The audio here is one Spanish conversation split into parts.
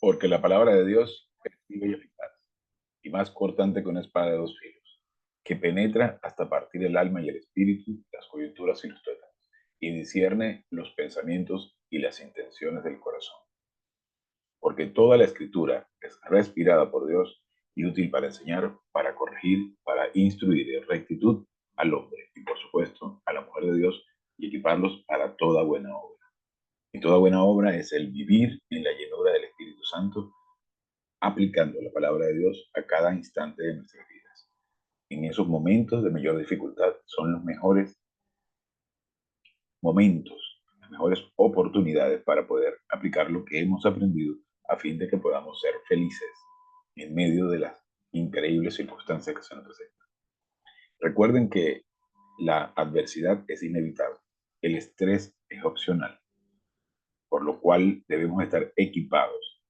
Porque la palabra de Dios es viva y eficaz, y más cortante que una espada de dos filos, que penetra hasta partir el alma y el espíritu, las coyunturas y los tuétanos, y discierne los pensamientos y las intenciones del corazón. Porque toda la escritura es respirada por Dios y útil para enseñar, para corregir, para instruir en rectitud al hombre y, por supuesto, a la mujer de Dios, y equiparlos para toda buena obra. Y toda buena obra es el vivir en la llenura del Espíritu Santo, aplicando la palabra de Dios a cada instante de nuestras vidas. En esos momentos de mayor dificultad son los mejores momentos, las mejores oportunidades para poder aplicar lo que hemos aprendido a fin de que podamos ser felices en medio de las increíbles circunstancias que se nos presentan. Recuerden que la adversidad es inevitable, el estrés es opcional, por lo cual debemos estar equipados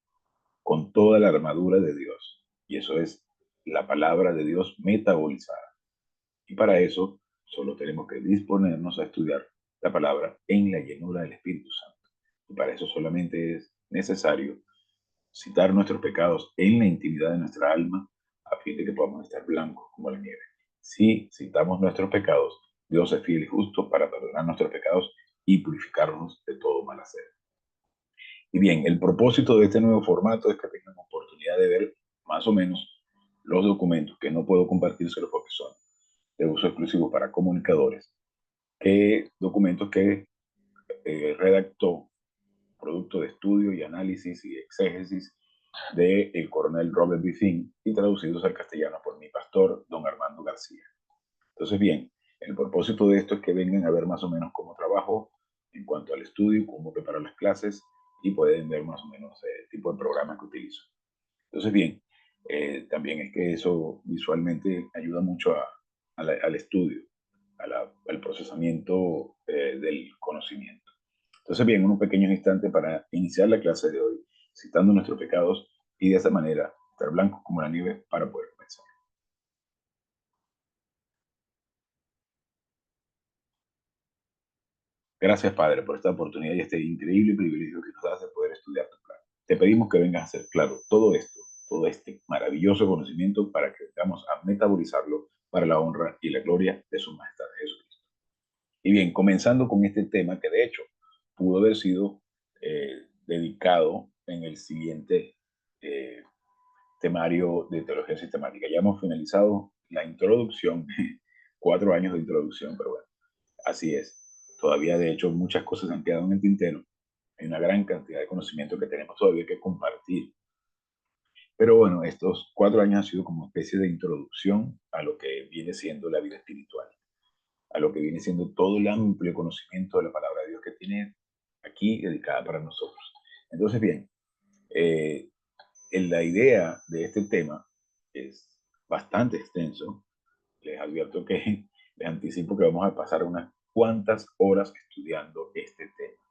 con toda la armadura de Dios, y eso es la palabra de Dios metabolizada. Y para eso solo tenemos que disponernos a estudiar la palabra en la llenura del Espíritu Santo. Y para eso solamente es necesario citar nuestros pecados en la intimidad de nuestra alma a fin de que podamos estar blancos como la nieve. Si citamos nuestros pecados, Dios es fiel y justo para perdonar nuestros pecados y purificarnos de todo mal hacer. Y bien, el propósito de este nuevo formato es que tengan oportunidad de ver más o menos los documentos que no puedo compartírselos porque son de uso exclusivo para comunicadores, que documentos que redactó producto de estudio y análisis y exégesis de el coronel Robert B. Finn y traducidos al castellano por mi pastor, don Armando García. Entonces, bien, el propósito de esto es que vengan a ver más o menos cómo trabajo en cuanto al estudio, cómo preparo las clases y pueden ver más o menos el tipo de programas que utilizo. Entonces, bien, también es que eso visualmente ayuda mucho al estudio, al procesamiento del conocimiento. Entonces, bien, unos pequeños instantes para iniciar la clase de hoy, citando nuestros pecados y de esa manera estar blancos como la nieve para poder comenzar. Gracias, Padre, por esta oportunidad y este increíble privilegio que nos das de poder estudiar tu plan. Te pedimos que vengas a hacer claro todo esto, todo este maravilloso conocimiento para que vengamos a metabolizarlo para la honra y la gloria de su majestad Jesucristo. Y bien, comenzando con este tema que de hecho pudo haber sido dedicado en el siguiente eh, temario de teología sistemática. Ya hemos finalizado la introducción, 4 años de introducción, pero bueno, así es. Todavía, de hecho, muchas cosas han quedado en el tintero. Hay una gran cantidad de conocimiento que tenemos todavía que compartir. Pero bueno, estos 4 años han sido como una especie de introducción a lo que viene siendo la vida espiritual, a lo que viene siendo todo el amplio conocimiento de la palabra de Dios que tiene aquí dedicada para nosotros. Entonces, bien, eh, la idea de este tema es bastante extenso. Les advierto que les anticipo que vamos a pasar unas cuantas horas estudiando este tema.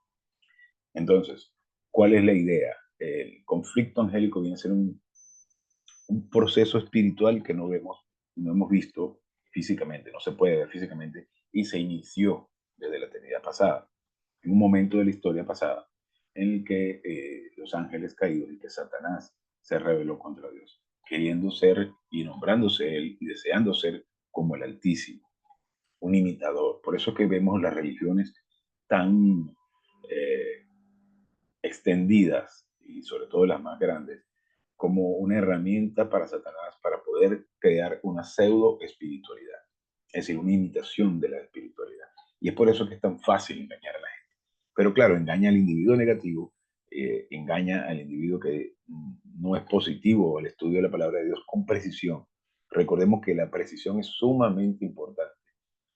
Entonces, ¿cuál es la idea? El conflicto angélico viene a ser un proceso espiritual que no vemos, no hemos visto físicamente, no se puede ver físicamente, y se inició desde la eternidad pasada, en un momento de la historia pasada, en el que los ángeles caídos y que Satanás se rebeló contra Dios, queriendo ser y nombrándose él y deseando ser como el Altísimo, un imitador. Por eso que vemos las religiones tan eh, extendidas, y sobre todo las más grandes, como una herramienta para Satanás para poder crear una pseudo espiritualidad, es decir, una imitación de la espiritualidad. Y es por eso que es tan fácil engañar a la gente. Pero claro, engaña al individuo negativo, engaña al individuo que no es positivo al estudio de la palabra de Dios con precisión. Recordemos que la precisión es sumamente importante,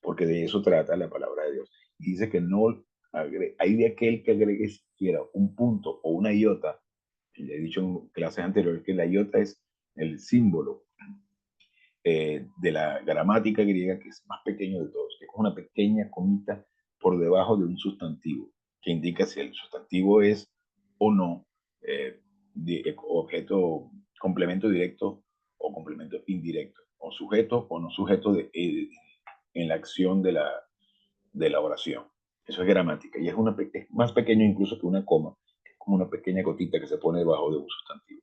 porque de eso trata la palabra de Dios. Y dice que no hay de aquel que agregue siquiera un punto o una iota. Y le he dicho en clases anteriores que la iota es el símbolo de la gramática griega que es más pequeño de todos, que es una pequeña comita por debajo de un sustantivo, que indica si el sustantivo es o no objeto, complemento directo o complemento indirecto, o sujeto o no sujeto en la acción de la oración. Eso es gramática y es más pequeño incluso que una coma. como una pequeña gotita que se pone debajo de un sustantivo.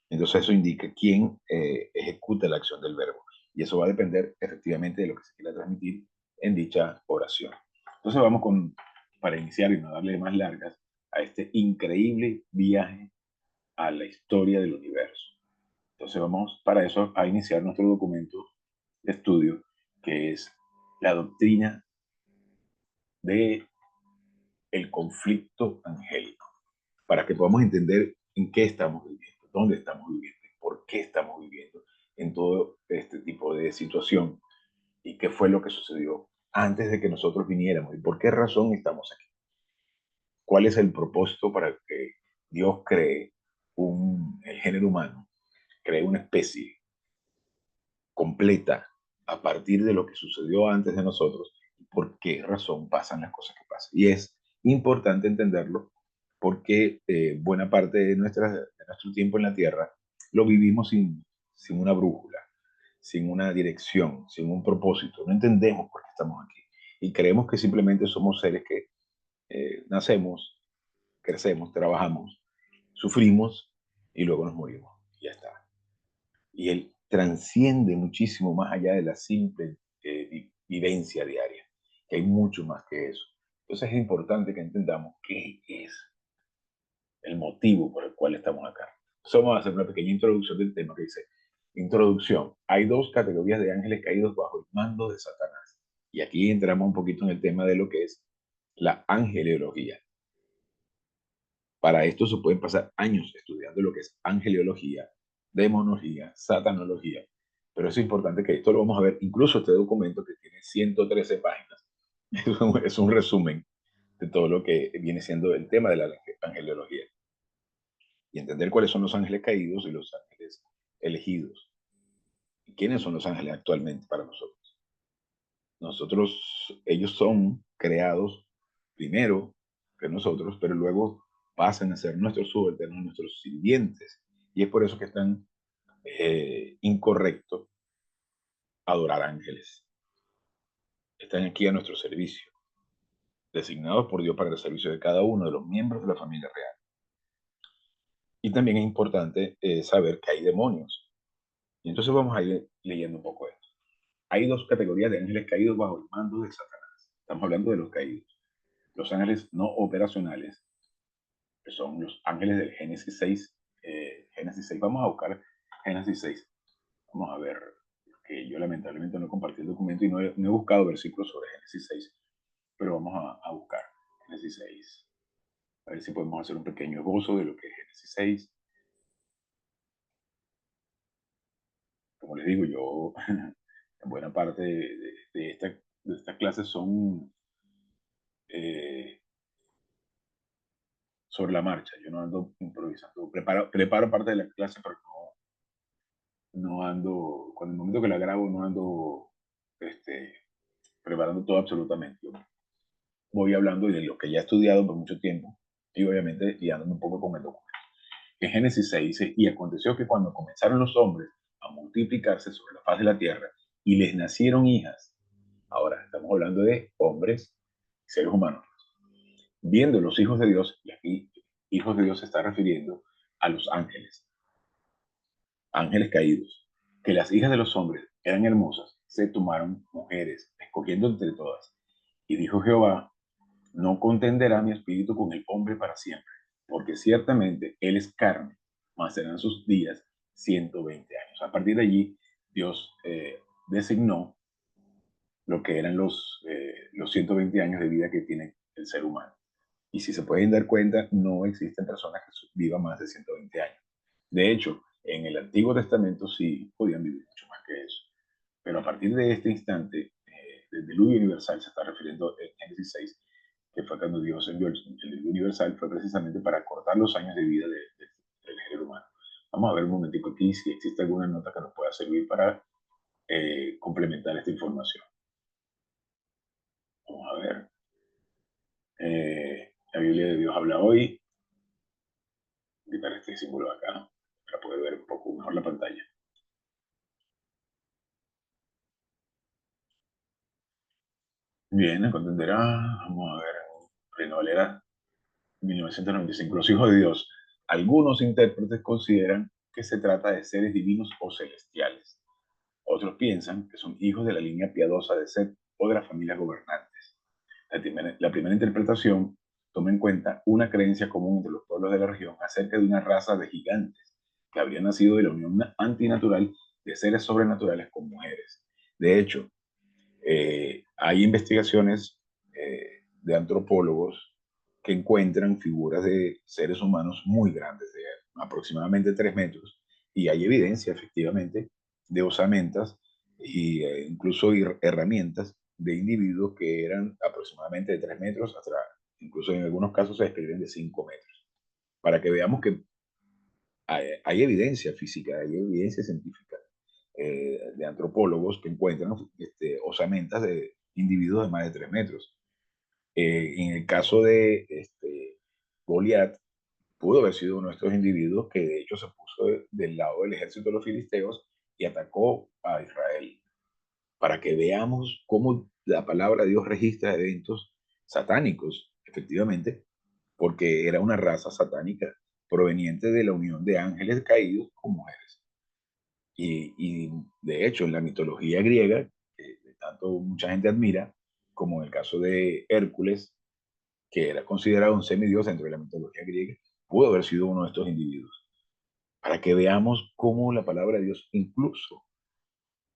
Entonces eso indica quién ejecuta la acción del verbo. Y eso va a depender efectivamente de lo que se quiera transmitir en dicha oración. Entonces vamos para iniciar y no darle más largas, a este increíble viaje a la historia del universo. Entonces vamos para eso a iniciar nuestro documento de estudio, que es la doctrina del conflicto angélico, para que podamos entender en qué estamos viviendo, dónde estamos viviendo, por qué estamos viviendo en todo este tipo de situación y qué fue lo que sucedió antes de que nosotros viniéramos y por qué razón estamos aquí. ¿Cuál es el propósito para que Dios cree el género humano, cree una especie completa a partir de lo que sucedió antes de nosotros y por qué razón pasan las cosas que pasan? Y es importante entenderlo porque buena parte de nuestro tiempo en la Tierra lo vivimos sin una brújula, sin una dirección, sin un propósito. No entendemos por qué estamos aquí y creemos que simplemente somos seres que nacemos, crecemos, trabajamos, sufrimos y luego nos morimos. Y ya está. Y él trasciende muchísimo más allá de la simple vivencia diaria, que hay mucho más que eso. Entonces es importante que entendamos qué es el motivo por el cual estamos acá. Entonces vamos a hacer una pequeña introducción del tema que dice, introducción, hay dos categorías de ángeles caídos bajo el mando de Satanás. Y aquí entramos un poquito en el tema de lo que es la angelología. Para esto se pueden pasar años estudiando lo que es angeliología, demonología, satanología, pero es importante que esto lo vamos a ver, incluso este documento que tiene 113 páginas, es un resumen de todo lo que viene siendo el tema de la angeliología y entender cuáles son los ángeles caídos y los ángeles elegidos. ¿Y quiénes son los ángeles actualmente para nosotros? Ellos son creados primero que nosotros, pero luego pasan a ser nuestros subalternos, nuestros sirvientes. Y es por eso que es tan incorrecto adorar ángeles. Están aquí a nuestro servicio, designados por Dios para el servicio de cada uno de los miembros de la familia real. Y también es importante saber que hay demonios. Y entonces vamos a ir leyendo un poco esto. Hay dos categorías de ángeles caídos bajo el mando de Satanás. Estamos hablando de los caídos. Los ángeles no operacionales, que son los ángeles del Génesis 6. Génesis 6, vamos a buscar Génesis 6. Vamos a ver, que yo lamentablemente no compartí el documento y no he buscado versículos sobre Génesis 6, pero vamos a buscar Génesis 6. A ver si podemos hacer un pequeño esbozo de lo que es Génesis 6. Como les digo, yo, en buena parte de estas clases son eh, sobre la marcha. Yo no ando improvisando. Preparo parte de la clase, pero no ando, cuando el momento que la grabo, no ando este, preparando todo absolutamente. Yo voy hablando de lo que ya he estudiado por mucho tiempo y obviamente guiándome un poco con el documento. En Génesis 6 dice, y aconteció que cuando comenzaron los hombres a multiplicarse sobre la faz de la tierra y les nacieron hijas, ahora estamos hablando de hombres, seres humanos, viendo los hijos de Dios, y aquí hijos de Dios se está refiriendo a los ángeles, ángeles caídos, que las hijas de los hombres eran hermosas, se tomaron mujeres, escogiendo entre todas. Y dijo Jehová, no contenderá mi espíritu con el hombre para siempre, porque ciertamente él es carne, mas serán sus días 120 años. A partir de allí, Dios designó lo que eran los 120 años de vida que tiene el ser humano. Y si se pueden dar cuenta, no existen personas que vivan más de 120 años. De hecho, en el Antiguo Testamento sí podían vivir mucho más que eso. Pero a partir de este instante, del diluvio universal, se está refiriendo en Génesis 6, que fue cuando Dios envió el diluvio universal, fue precisamente para cortar los años de vida del género humano. Vamos a ver un momentico aquí si existe alguna nota que nos pueda servir para complementar esta información. Vamos a ver. La Biblia de Dios habla hoy. Voy a quitar este símbolo acá para poder ver un poco mejor la pantalla. Bien, entenderá. Vamos a ver. Reino Valera 1995. Los hijos de Dios. Algunos intérpretes consideran que se trata de seres divinos o celestiales. Otros piensan que son hijos de la línea piadosa de Seth o de las familias gobernantes. La primera interpretación toma en cuenta una creencia común entre los pueblos de la región acerca de una raza de gigantes que habría nacido de la unión antinatural de seres sobrenaturales con mujeres. De hecho, hay investigaciones de antropólogos que encuentran figuras de seres humanos muy grandes, de aproximadamente 3 metros, y hay evidencia efectivamente de osamentas e incluso herramientas de individuos que eran aproximadamente de 3 metros, hasta incluso en algunos casos se describen de 5 metros, para que veamos que hay evidencia física, hay evidencia científica de antropólogos que encuentran osamentas de individuos de más de 3 metros. En el caso de Goliat, pudo haber sido uno de estos individuos que de hecho se puso del lado del ejército de los filisteos y atacó a Israel, para que veamos cómo la palabra de Dios registra eventos satánicos, efectivamente, porque era una raza satánica proveniente de la unión de ángeles caídos con mujeres. Y de hecho, en la mitología griega, que tanto mucha gente admira, como en el caso de Hércules, que era considerado un semidios dentro de la mitología griega, pudo haber sido uno de estos individuos. Para que veamos cómo la palabra de Dios incluso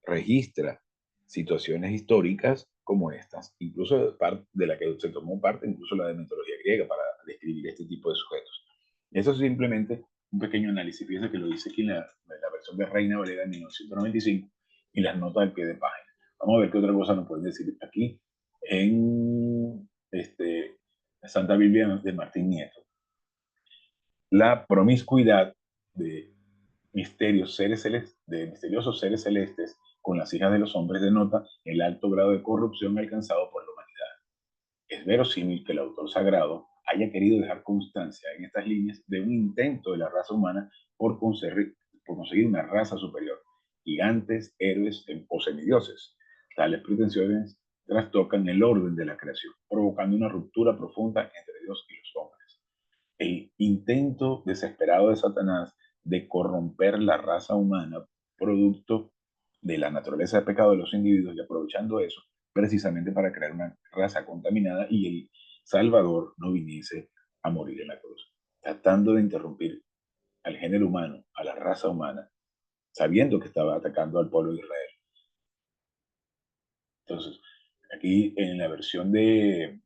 registra situaciones históricas como estas, incluso de la que se tomó parte, incluso la de mitología griega, para describir este tipo de sujetos. Eso es simplemente un pequeño análisis. Fíjense que lo dice aquí en la versión de Reina Valera de 1995 y las notas al pie de página. Vamos a ver qué otra cosa nos pueden decir aquí en Santa Biblia de Martín Nieto. La promiscuidad de misteriosos seres celestes con las hijas de los hombres denota el alto grado de corrupción alcanzado por la humanidad. Es verosímil que el autor sagrado haya querido dejar constancia en estas líneas de un intento de la raza humana por conseguir una raza superior, gigantes, héroes o semidioses. Tales pretensiones trastocan el orden de la creación, provocando una ruptura profunda entre Dios y los hombres. El intento desesperado de Satanás de corromper la raza humana, producto de la naturaleza de pecado de los individuos, y aprovechando eso precisamente para crear una raza contaminada y el Salvador no viniese a morir en la cruz, tratando de interrumpir al género humano, a la raza humana, sabiendo que estaba atacando al pueblo de Israel. Entonces, aquí en la versión de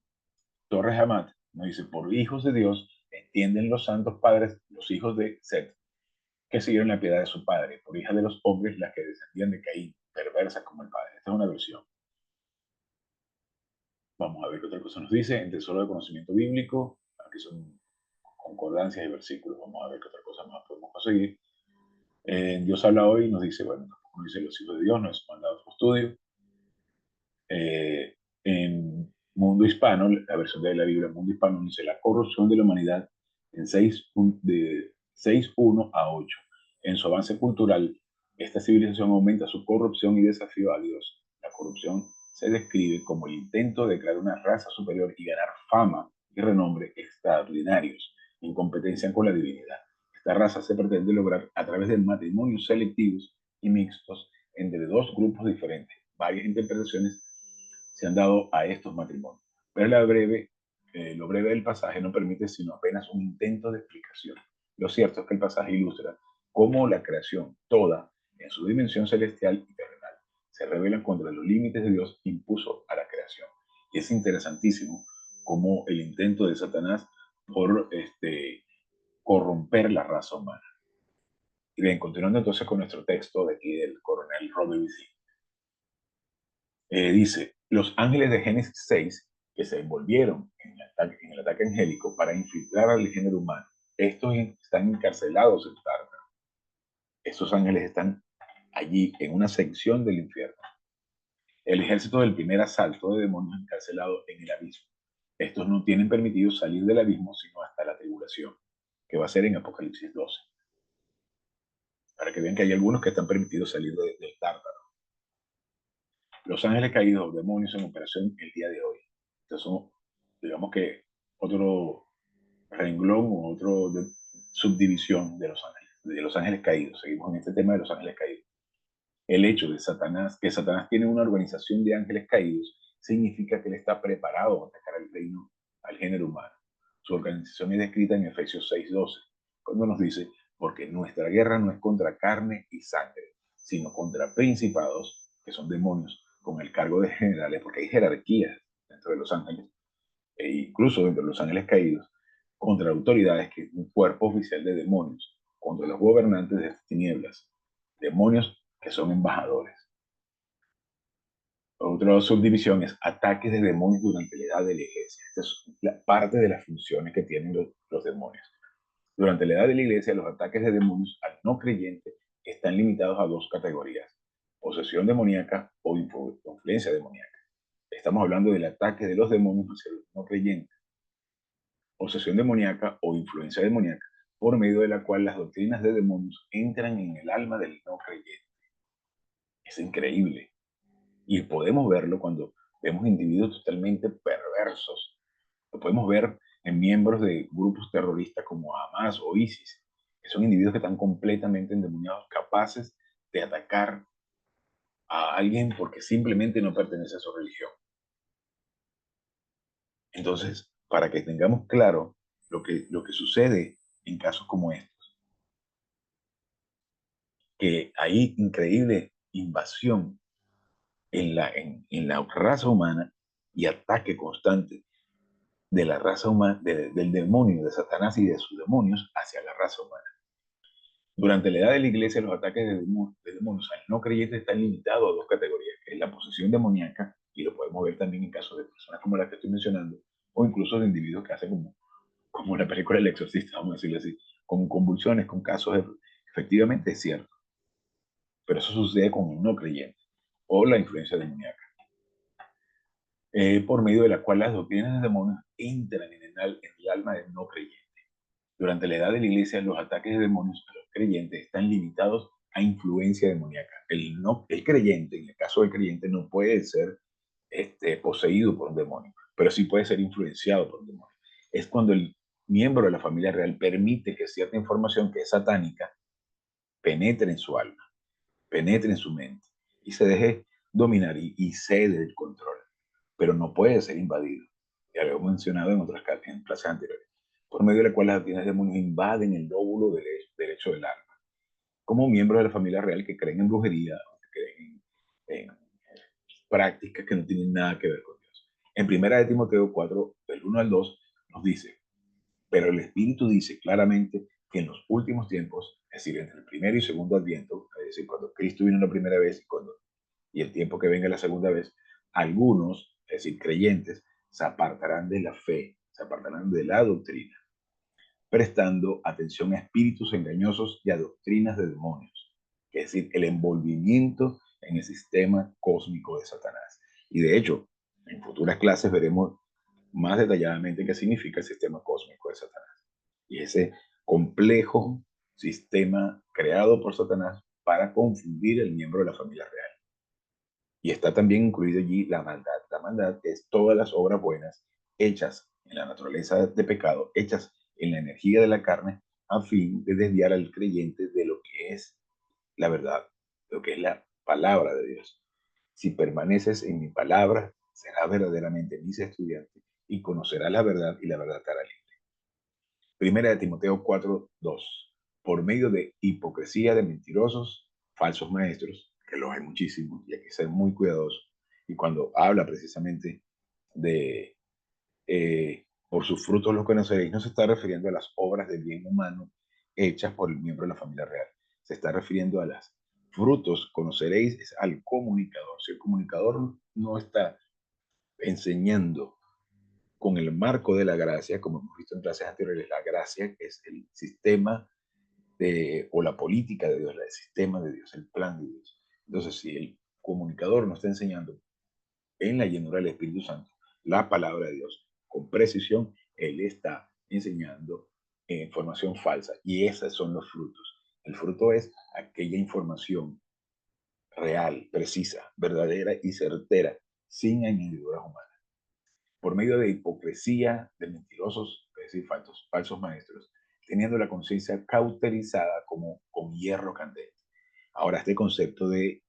Torres Amat nos dice: por hijos de Dios entienden los santos padres, los hijos de Set, que siguieron la piedad de su padre, por hijas de los hombres las que descendían de Caín, perversas como el padre. Esta es una versión. Vamos a ver qué otra cosa nos dice. En Tesoro de Conocimiento Bíblico, aquí son concordancias y versículos. Vamos a ver qué otra cosa más podemos conseguir. Dios habla hoy, nos dice, bueno, como dice los hijos de Dios, nos manda otro estudio. En Mundo Hispano, la versión de la Biblia Mundo Hispano, dice la corrupción de la humanidad en de 6:1 a 8. En su avance cultural, esta civilización aumenta su corrupción y desafío a Dios. La corrupción se describe como el intento de crear una raza superior y ganar fama y renombre extraordinarios en competencia con la divinidad. Esta raza se pretende lograr a través de matrimonios selectivos y mixtos entre dos grupos diferentes. Varias interpretaciones se han dado a estos matrimonios. Pero lo breve del pasaje no permite sino apenas un intento de explicación. Lo cierto es que el pasaje ilustra cómo la creación, toda, en su dimensión celestial y terrenal, se revela contra los límites de Dios impuso a la creación. Y es interesantísimo cómo el intento de Satanás por corromper la raza humana. Y bien, continuando entonces con nuestro texto de aquí del coronel Robert B. Dice, los ángeles de Génesis 6 que se envolvieron en el ataque angélico para infiltrar al género humano, estos están encarcelados en Tártaro. Estos ángeles están allí en una sección del infierno. El ejército del primer asalto de demonios encarcelados en el abismo. Estos no tienen permitido salir del abismo sino hasta la tribulación, que va a ser en Apocalipsis 12. Para que vean que hay algunos que están permitidos salir del Tártaro. Los ángeles caídos, demonios en operación el día de hoy. Entonces son, digamos que, otro renglón u otro subdivisión de los ángeles caídos. Seguimos en este tema de los ángeles caídos. El hecho de Satanás, que Satanás tiene una organización de ángeles caídos, significa que él está preparado para atacar el reino, al género humano. Su organización es descrita en Efesios 6:12, cuando nos dice, porque nuestra guerra no es contra carne y sangre, sino contra principados, que son demonios, con el cargo de generales, porque hay jerarquías dentro de los ángeles, e incluso dentro de los ángeles caídos, contra autoridades, que es un cuerpo oficial de demonios, contra los gobernantes de estas tinieblas, demonios que son embajadores. Otra subdivisión es ataques de demonios durante la edad de la iglesia. Esta es parte de las funciones que tienen los demonios. Durante la edad de la iglesia, los ataques de demonios al no creyente están limitados a dos categorías: posesión demoníaca o influencia demoníaca. Estamos hablando del ataque de los demonios hacia los no creyentes, posesión demoníaca o influencia demoníaca, por medio de la cual las doctrinas de demonios entran en el alma del no creyente. Es increíble. Y podemos verlo cuando vemos individuos totalmente perversos. Lo podemos ver en miembros de grupos terroristas como Hamas o ISIS, que son individuos que están completamente endemoniados, capaces de atacar a alguien porque simplemente no pertenece a su religión. Entonces, para que tengamos claro lo que sucede en casos como estos, que hay increíble invasión en la raza humana y ataque constante de la raza humana, del demonio, de Satanás y de sus demonios hacia la raza humana. Durante la edad de la iglesia, los ataques de demonios al no creyente están limitados a dos categorías, que es la posesión demoníaca, y lo podemos ver también en casos de personas como las que estoy mencionando, o incluso de individuos que hacen como la película El Exorcista, vamos a decirlo así, con convulsiones, con casos de, efectivamente es cierto, pero eso sucede con un no creyente, o la influencia demoníaca, por medio de la cual las doctrinas de demonios entran en el alma del no creyente. Durante la edad de la iglesia, los ataques de demonios a los creyentes están limitados a influencia demoníaca. El creyente, en el caso del creyente, no puede ser poseído por un demonio, pero sí puede ser influenciado por un demonio. Es cuando el miembro de la familia real permite que cierta información que es satánica penetre en su alma, penetre en su mente y se deje dominar y cede el control, pero no puede ser invadido. Ya lo hemos mencionado en otras en clases anteriores, por medio de la cual las actividades demonios invaden el lóbulo derecho del alma, como miembros de la familia real que creen en brujería, que creen en prácticas que no tienen nada que ver con Dios. En primera de Timoteo 4, del 1 al 2, nos dice, pero el Espíritu dice claramente que en los últimos tiempos, es decir, entre el primero y segundo adviento, es decir, cuando Cristo vino la primera vez y el tiempo que venga la segunda vez, algunos, es decir, creyentes, se apartarán de la fe, se apartarán de la doctrina, prestando atención a espíritus engañosos y a doctrinas de demonios, es decir, el envolvimiento en el sistema cósmico de Satanás. Y de hecho, en futuras clases veremos más detalladamente qué significa el sistema cósmico de Satanás. Y ese complejo sistema creado por Satanás para confundir el miembro de la familia real. Y está también incluido allí la maldad. La maldad es todas las obras buenas hechas en la naturaleza de pecado, hechas en la energía de la carne, a fin de desviar al creyente de lo que es la verdad, lo que es la palabra de Dios. Si permaneces en mi palabra, serás verdaderamente mis estudiantes y conocerás la verdad y la verdad te hará libre. Primera de Timoteo 4:2. Por medio de hipocresía de mentirosos, falsos maestros, que los hay muchísimos y hay que ser muy cuidadosos. Y cuando habla precisamente de por sus frutos los conoceréis, no se está refiriendo a las obras de bien humano hechas por el miembro de la familia real. Se está refiriendo a las frutos, conoceréis, es al comunicador. Si el comunicador no está enseñando con el marco de la gracia, como hemos visto en clases anteriores, la gracia es el sistema o la política de Dios, el sistema de Dios, el plan de Dios. Entonces, si el comunicador no está enseñando en la llenura del Espíritu Santo la palabra de Dios con precisión, él está enseñando información falsa y esos son los frutos. El fruto es aquella información real, precisa, verdadera y certera, sin añadiduras humanas. Por medio de hipocresía, de mentirosos, es decir, falsos maestros, teniendo la conciencia cauterizada como con hierro candente. Ahora, este concepto de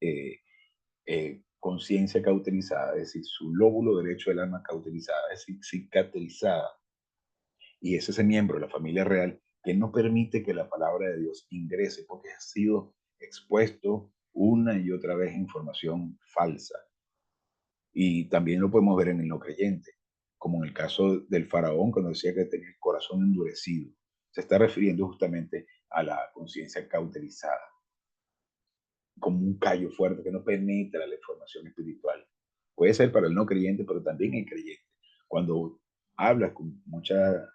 conciencia cauterizada, es decir, su lóbulo derecho del alma cauterizada, es decir, cicatrizada, y es ese miembro de la familia real que no permite que la palabra de Dios ingrese porque ha sido expuesto una y otra vez información falsa. Y también lo podemos ver en el no creyente, como en el caso del faraón cuando decía que tenía el corazón endurecido. Se está refiriendo justamente a la conciencia cauterizada, como un callo fuerte que no penetra la información espiritual. Puede ser para el no creyente, pero también el creyente. Cuando hablas con mucha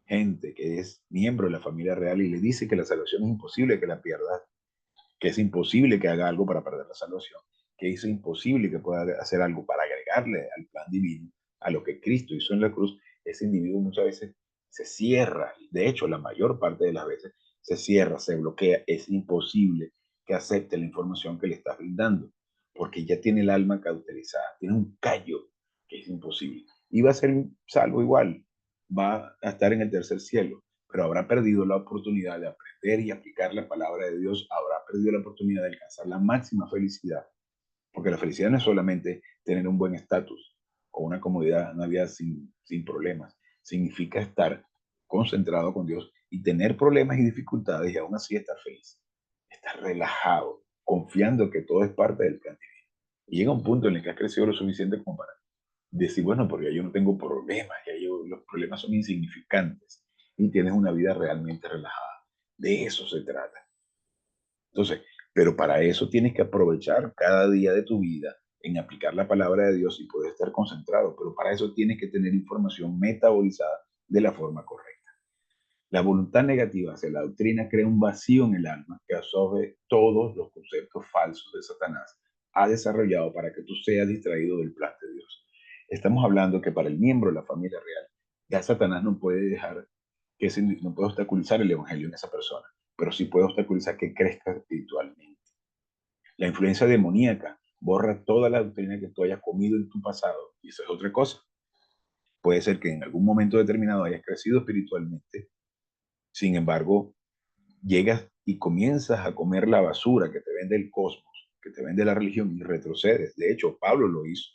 gente que es miembro de la familia real y le dice que la salvación es imposible que la pierda, que es imposible que haga algo para perder la salvación, que es imposible que pueda hacer algo para agregarle al plan divino, a lo que Cristo hizo en la cruz, ese individuo muchas veces se cierra. De hecho, la mayor parte de las veces se cierra, se bloquea. Es imposible que acepte la información que le estás brindando, porque ya tiene el alma cauterizada, tiene un callo que es imposible. Y va a ser salvo igual, va a estar en el tercer cielo, pero habrá perdido la oportunidad de aprender y aplicar la palabra de Dios, habrá perdido la oportunidad de alcanzar la máxima felicidad, porque la felicidad no es solamente tener un buen estatus o una comodidad, una vida sin problemas, significa estar concentrado con Dios y tener problemas y dificultades y aún así estar feliz, estar relajado, confiando que todo es parte del plan divino. Y llega un punto en el que has crecido lo suficiente como para decir, bueno, porque yo no tengo problemas, los problemas son insignificantes y tienes una vida realmente relajada. De eso se trata. Entonces, pero para eso tienes que aprovechar cada día de tu vida en aplicar la palabra de Dios y poder estar concentrado, pero para eso tienes que tener información metabolizada de la forma correcta. La voluntad negativa hacia la doctrina crea un vacío en el alma que absorbe todos los conceptos falsos de Satanás ha desarrollado para que tú seas distraído del plan de Dios. Estamos hablando que para el miembro de la familia real, ya Satanás no puede dejar no puede obstaculizar el evangelio en esa persona, pero sí puede obstaculizar que crezca espiritualmente. La influencia demoníaca borra toda la doctrina que tú hayas comido en tu pasado, y eso es otra cosa. Puede ser que en algún momento determinado hayas crecido espiritualmente, sin embargo, llegas y comienzas a comer la basura que te vende el cosmos, que te vende la religión y retrocedes. De hecho, Pablo lo hizo,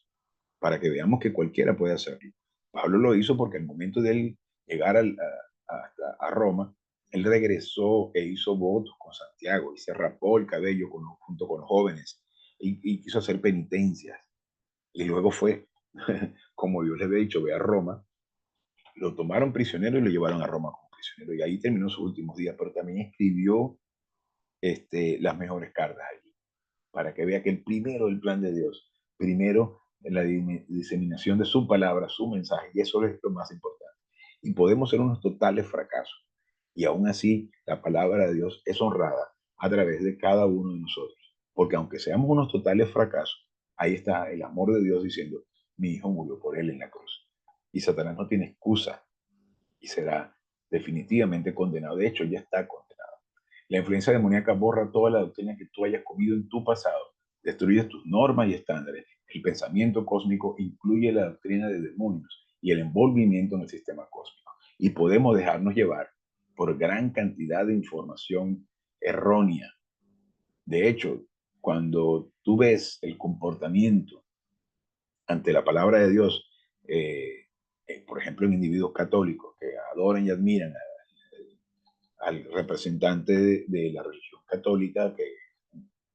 para que veamos que cualquiera puede hacerlo. Pablo lo hizo porque al momento de él llegar a Roma, él regresó e hizo votos con Santiago y se rapó el cabello junto con jóvenes y quiso hacer penitencias. Y luego fue, como Dios le había dicho, ve a Roma, lo tomaron prisionero y lo llevaron a Roma como prisionero. Y ahí terminó sus últimos días, pero también escribió las mejores cartas allí, para que vea que el primero, el plan de Dios, primero en la diseminación de su palabra, su mensaje, y eso es lo más importante. Y podemos ser unos totales fracasos, y aún así la palabra de Dios es honrada a través de cada uno de nosotros, porque aunque seamos unos totales fracasos, ahí está el amor de Dios diciendo, mi hijo murió por él en la cruz. Y Satanás no tiene excusa y será definitivamente condenado. De hecho, ya está condenado. La influencia demoníaca borra toda la doctrina que tú hayas comido en tu pasado, destruye tus normas y estándares. El pensamiento cósmico incluye la doctrina de demonios y el envolvimiento en el sistema cósmico. Y podemos dejarnos llevar por gran cantidad de información errónea. De hecho, cuando tú ves el comportamiento ante la palabra de Dios, por ejemplo, en individuos católicos que adoran y admiran al representante de la religión católica, que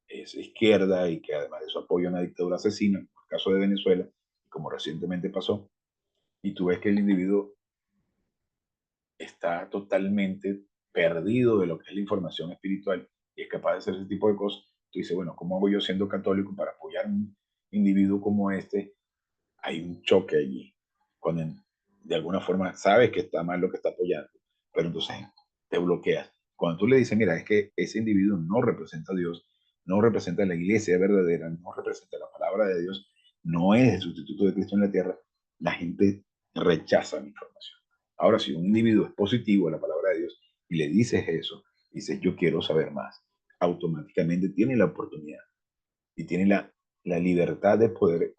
es izquierda y que además de eso apoya una dictadura asesina, en el caso de Venezuela, como recientemente pasó, y tú ves que el individuo está totalmente perdido de lo que es la información espiritual y es capaz de hacer ese tipo de cosas, tú dices, bueno, ¿cómo hago yo siendo católico para apoyar a un individuo como este? Hay un choque allí, cuando de alguna forma sabes que está mal lo que está apoyando, pero entonces te bloqueas. Cuando tú le dices, mira, es que ese individuo no representa a Dios, no representa a la iglesia verdadera, no representa la palabra de Dios, no es el sustituto de Cristo en la tierra, la gente rechaza la información. Ahora, si un individuo es positivo a la palabra de Dios y le dices eso, dices, yo quiero saber más, automáticamente tiene la oportunidad y tiene la libertad de poder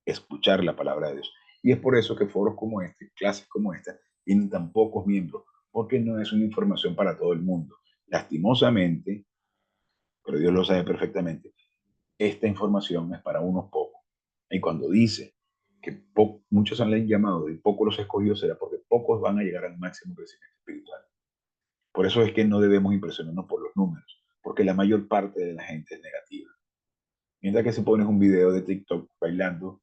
escuchar la palabra de Dios. Y es por eso que foros como este, clases como esta, y ni tan pocos miembros, porque no es una información para todo el mundo. Lastimosamente, pero Dios lo sabe perfectamente, esta información es para unos pocos. Y cuando dice que muchos han llamado y pocos los escogidos, será porque pocos van a llegar al máximo crecimiento espiritual. Por eso es que no debemos impresionarnos por los números, porque la mayor parte de la gente es negativa. Mientras que si pones un video de TikTok bailando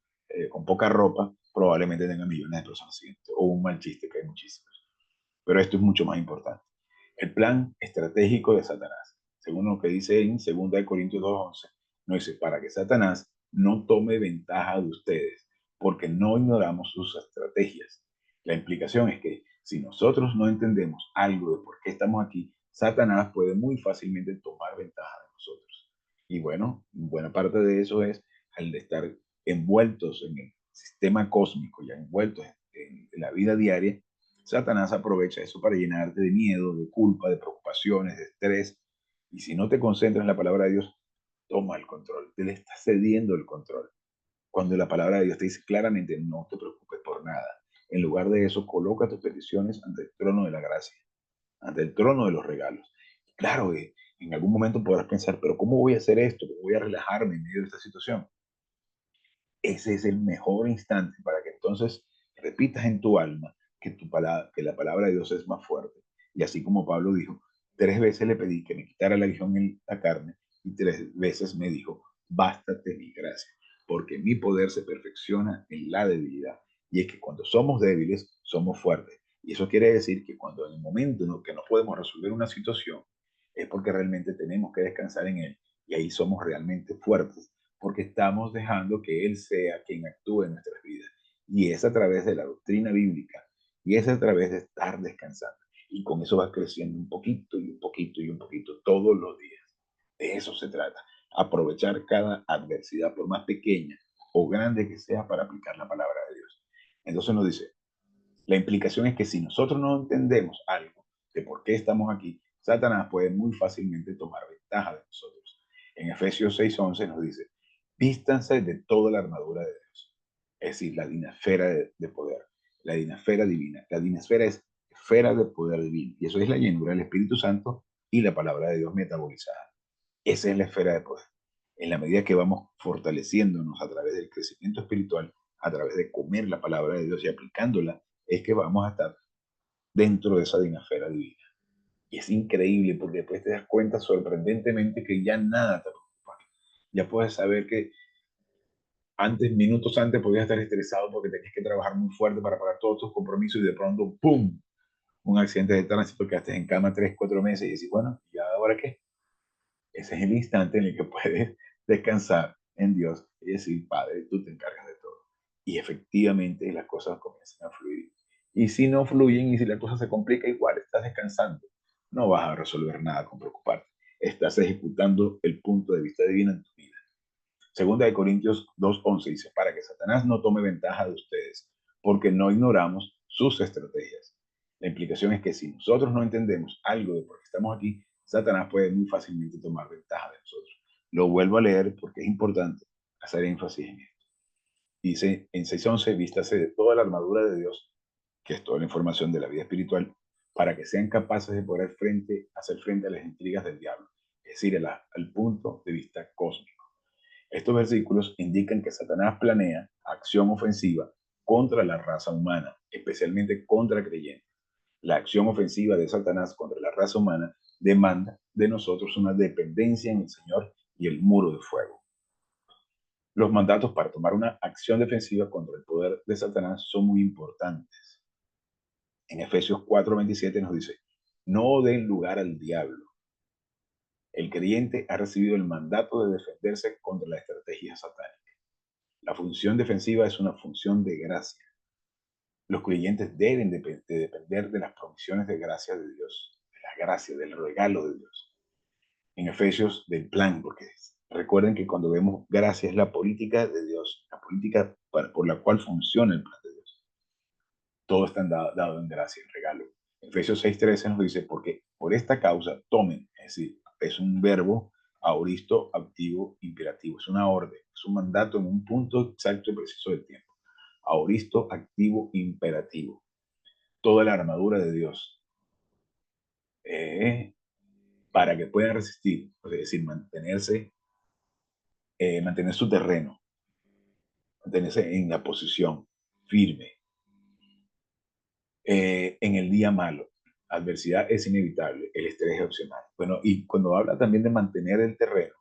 con poca ropa, probablemente tenga millones de personas siguientes, o un mal chiste, que hay muchísimos. Pero esto es mucho más importante. El plan estratégico de Satanás, según lo que dice en 2 Corintios 2:11, nos dice, para que Satanás no tome ventaja de ustedes, porque no ignoramos sus estrategias. La implicación es que si nosotros no entendemos algo de por qué estamos aquí, Satanás puede muy fácilmente tomar ventaja de nosotros. Y bueno, buena parte de eso es al de estar envueltos en el sistema cósmico, ya envueltos en la vida diaria. Satanás aprovecha eso para llenarte de miedo, de culpa, de preocupaciones, de estrés. Y si no te concentras en la palabra de Dios, toma el control. Te le estás cediendo el control. Cuando la palabra de Dios te dice claramente, no te preocupes por nada. En lugar de eso, coloca tus peticiones ante el trono de la gracia, ante el trono de los regalos. Claro, en algún momento podrás pensar, pero ¿cómo voy a hacer esto? ¿Cómo voy a relajarme en medio de esta situación? Ese es el mejor instante para que entonces repitas en tu alma que la palabra de Dios es más fuerte. Y así como Pablo dijo, 3 veces le pedí que me quitara la aguijón en la carne y 3 veces me dijo, bástate mi gracia, porque mi poder se perfecciona en la debilidad. Y es que cuando somos débiles, somos fuertes. Y eso quiere decir que cuando en el momento en que no podemos resolver una situación, es porque realmente tenemos que descansar en Él. Y ahí somos realmente fuertes porque estamos dejando que Él sea quien actúe en nuestras vidas. Y es a través de la doctrina bíblica, y es a través de estar descansando. Y con eso va creciendo un poquito y un poquito y un poquito todos los días. De eso se trata. Aprovechar cada adversidad, por más pequeña o grande que sea, para aplicar la palabra de Dios. Entonces nos dice, la implicación es que si nosotros no entendemos algo de por qué estamos aquí, Satanás puede muy fácilmente tomar ventaja de nosotros. En Efesios 6:11 nos dice, vístanse de toda la armadura de Dios, es decir, la dinasfera de poder, la dinasfera divina. La dinasfera es esfera de poder divino, y eso es la llenura del Espíritu Santo y la palabra de Dios metabolizada. Esa es la esfera de poder. En la medida que vamos fortaleciéndonos a través del crecimiento espiritual, a través de comer la palabra de Dios y aplicándola, es que vamos a estar dentro de esa dinasfera divina. Y es increíble porque después te das cuenta sorprendentemente que ya nada te preocupa. Ya puedes saber que antes, minutos antes, podías estar estresado porque tenías que trabajar muy fuerte para pagar todos tus compromisos y de pronto, ¡pum! Un accidente de tránsito, quedaste en cama 3, 4 meses y dices, bueno, ¿y ahora qué? Ese es el instante en el que puedes descansar en Dios y decir, Padre, tú te encargas de todo. Y efectivamente las cosas comienzan a fluir. Y si no fluyen y si la cosa se complica, igual estás descansando. No vas a resolver nada con preocuparte. Estás ejecutando el punto de vista divino en tu vida. Segunda de Corintios 2:11 dice, para que Satanás no tome ventaja de ustedes, porque no ignoramos sus estrategias. La implicación es que si nosotros no entendemos algo de por qué estamos aquí, Satanás puede muy fácilmente tomar ventaja de nosotros. Lo vuelvo a leer porque es importante hacer énfasis en esto. Dice en 6:11, vístase de toda la armadura de Dios, que es toda la información de la vida espiritual, para que sean capaces de poder hacer frente a las intrigas del diablo, es decir, al punto de vista cósmico. Estos versículos indican que Satanás planea acción ofensiva contra la raza humana, especialmente contra creyentes. La acción ofensiva de Satanás contra la raza humana demanda de nosotros una dependencia en el Señor y el muro de fuego. Los mandatos para tomar una acción defensiva contra el poder de Satanás son muy importantes. En Efesios 4:27 nos dice, no den lugar al diablo. El creyente ha recibido el mandato de defenderse contra la estrategia satánica. La función defensiva es una función de gracia. Los creyentes deben de depender de las provisiones de gracia de Dios, de la gracia, del regalo de Dios. En Efesios, del plan, porque recuerden que cuando vemos gracia es la política de Dios, la política por la cual funciona el plan de Dios. Todo está dado en gracia, el regalo. Efesios 6:13 nos dice, porque por esta causa tomen, es decir, es un verbo aoristo, activo, imperativo, es una orden, es un mandato en un punto exacto y preciso del tiempo. Aoristo, activo, imperativo. toda la armadura de Dios eh, para que puedan resistir, es decir, mantener su terreno, mantenerse en la posición firme en el día malo. Adversidad es inevitable, el estrés es opcional. Bueno, y cuando habla también de mantener el terreno,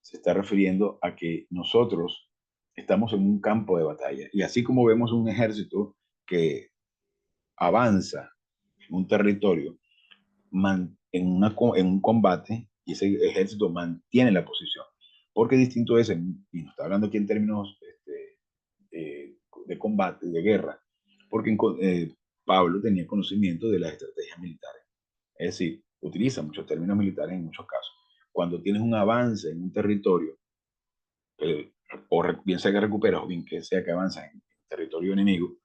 se está refiriendo a que nosotros estamos en un campo de batalla. Y así como vemos un ejército que avanza en un territorio, en un combate, y ese ejército mantiene la posición. Porque distinto es, y nos está hablando aquí en términos de combate, de guerra, porque Pablo tenía conocimiento de las estrategias militares. Es decir, utiliza muchos términos militares en muchos casos. Cuando tienes un avance en un territorio, bien sea que recuperas o bien que sea que avanzas en territorio enemigo,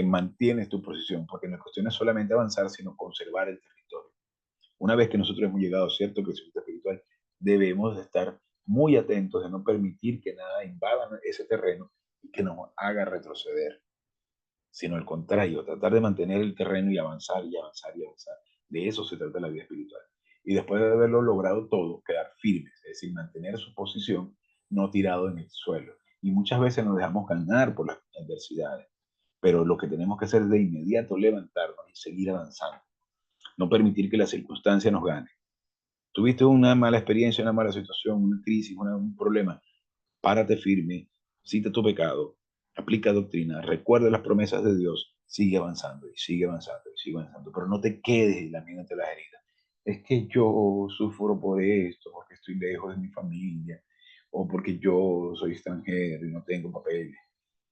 mantienes tu posición, porque no es cuestión solamente avanzar, sino conservar el territorio. Una vez que nosotros hemos llegado a cierto crecimiento espiritual, debemos de estar muy atentos de no permitir que nada invada ese terreno y que nos haga retroceder, sino al contrario, tratar de mantener el terreno y avanzar y avanzar y avanzar. De eso se trata la vida espiritual. Y después de haberlo logrado todo, quedar firmes, es decir, mantener su posición, no tirado en el suelo. Y muchas veces nos dejamos ganar por las adversidades, pero lo que tenemos que hacer es de inmediato levantarnos y seguir avanzando, no permitir que la circunstancia nos gane. Tuviste una mala experiencia, una mala situación, una crisis, un problema, párate firme, cita tu pecado, aplica doctrina, recuerda las promesas de Dios, sigue avanzando y sigue avanzando y sigue avanzando, pero no te quedes lamiéndote las heridas. Es que yo sufro por esto, porque estoy lejos de mi familia, o porque yo soy extranjero y no tengo papeles,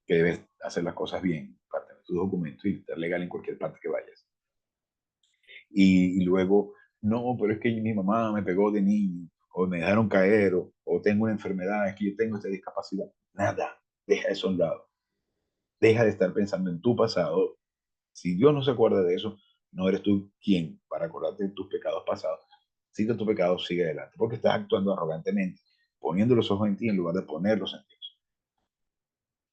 que debes hacer las cosas bien, para tener tus documentos y estar legal en cualquier parte que vayas. Y luego, no, pero es que mi mamá me pegó de niño, o me dejaron caer, o tengo una enfermedad, es que yo tengo esta discapacidad. Nada, deja eso a un lado. Deja de estar pensando en tu pasado. Si Dios no se acuerda de eso, no eres tú quien para acordarte de tus pecados pasados. Si tu pecado, sigue adelante, porque estás actuando arrogantemente, poniendo los ojos en ti en lugar de ponerlos en Dios.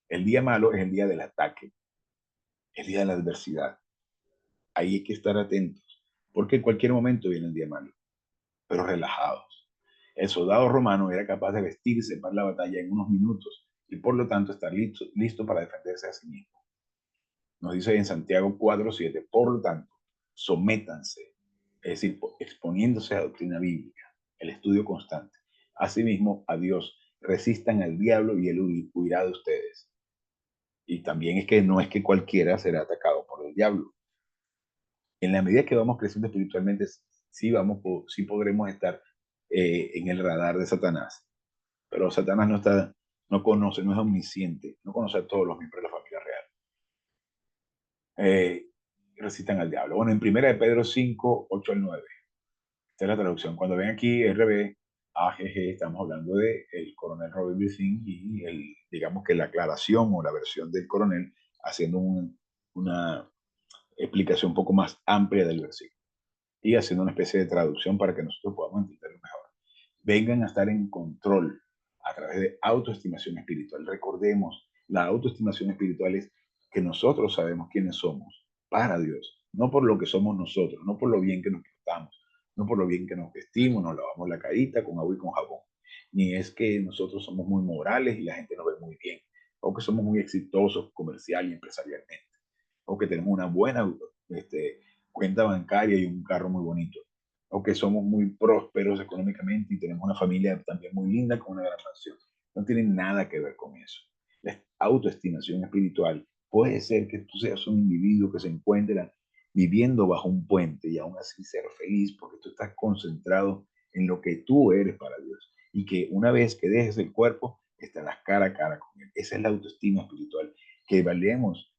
El día malo es el día del ataque, el día de la adversidad. Ahí hay que estar atentos, porque en cualquier momento viene el día malo, pero relajados. El soldado romano era capaz de vestirse para la batalla en unos minutos y por lo tanto estar listo para defenderse a sí mismo. Nos dice en Santiago 4:7, por lo tanto, sométanse, es decir, exponiéndose a doctrina bíblica, el estudio constante. Asimismo, a Dios, resistan al diablo y él huirá de ustedes. Y también es que no es que cualquiera será atacado por el diablo. En la medida que vamos creciendo espiritualmente, sí podremos estar en el radar de Satanás. Pero Satanás no conoce, no es omnisciente, no conoce a todos los miembros de la familia real. Eh, Resistan al diablo. Bueno, en primera de Pedro 5:8 al 9. Esta es la traducción. Cuando ven aquí RB, AGG, estamos hablando de el coronel Robert Bluffing y digamos que la aclaración o la versión del coronel haciendo una explicación un poco más amplia del versículo y haciendo una especie de traducción para que nosotros podamos entenderlo mejor. Vengan a estar en control a través de autoestimación espiritual. Recordemos, la autoestimación espiritual es que nosotros sabemos quiénes somos para Dios, no por lo que somos nosotros, no por lo bien que nos portamos, no por lo bien que nos vestimos, nos lavamos la carita con agua y con jabón, ni es que nosotros somos muy morales y la gente nos ve muy bien, o que somos muy exitosos comercial y empresarialmente, o que tenemos una buena cuenta bancaria y un carro muy bonito, o que somos muy prósperos económicamente y tenemos una familia también muy linda con una gran mansión. No tiene nada que ver con eso. La autoestimación espiritual puede ser que tú seas un individuo que se encuentra viviendo bajo un puente y aún así ser feliz porque tú estás concentrado en lo que tú eres para Dios y que una vez que dejes el cuerpo estarás cara a cara con Él. Esa es la autoestima espiritual, que valemos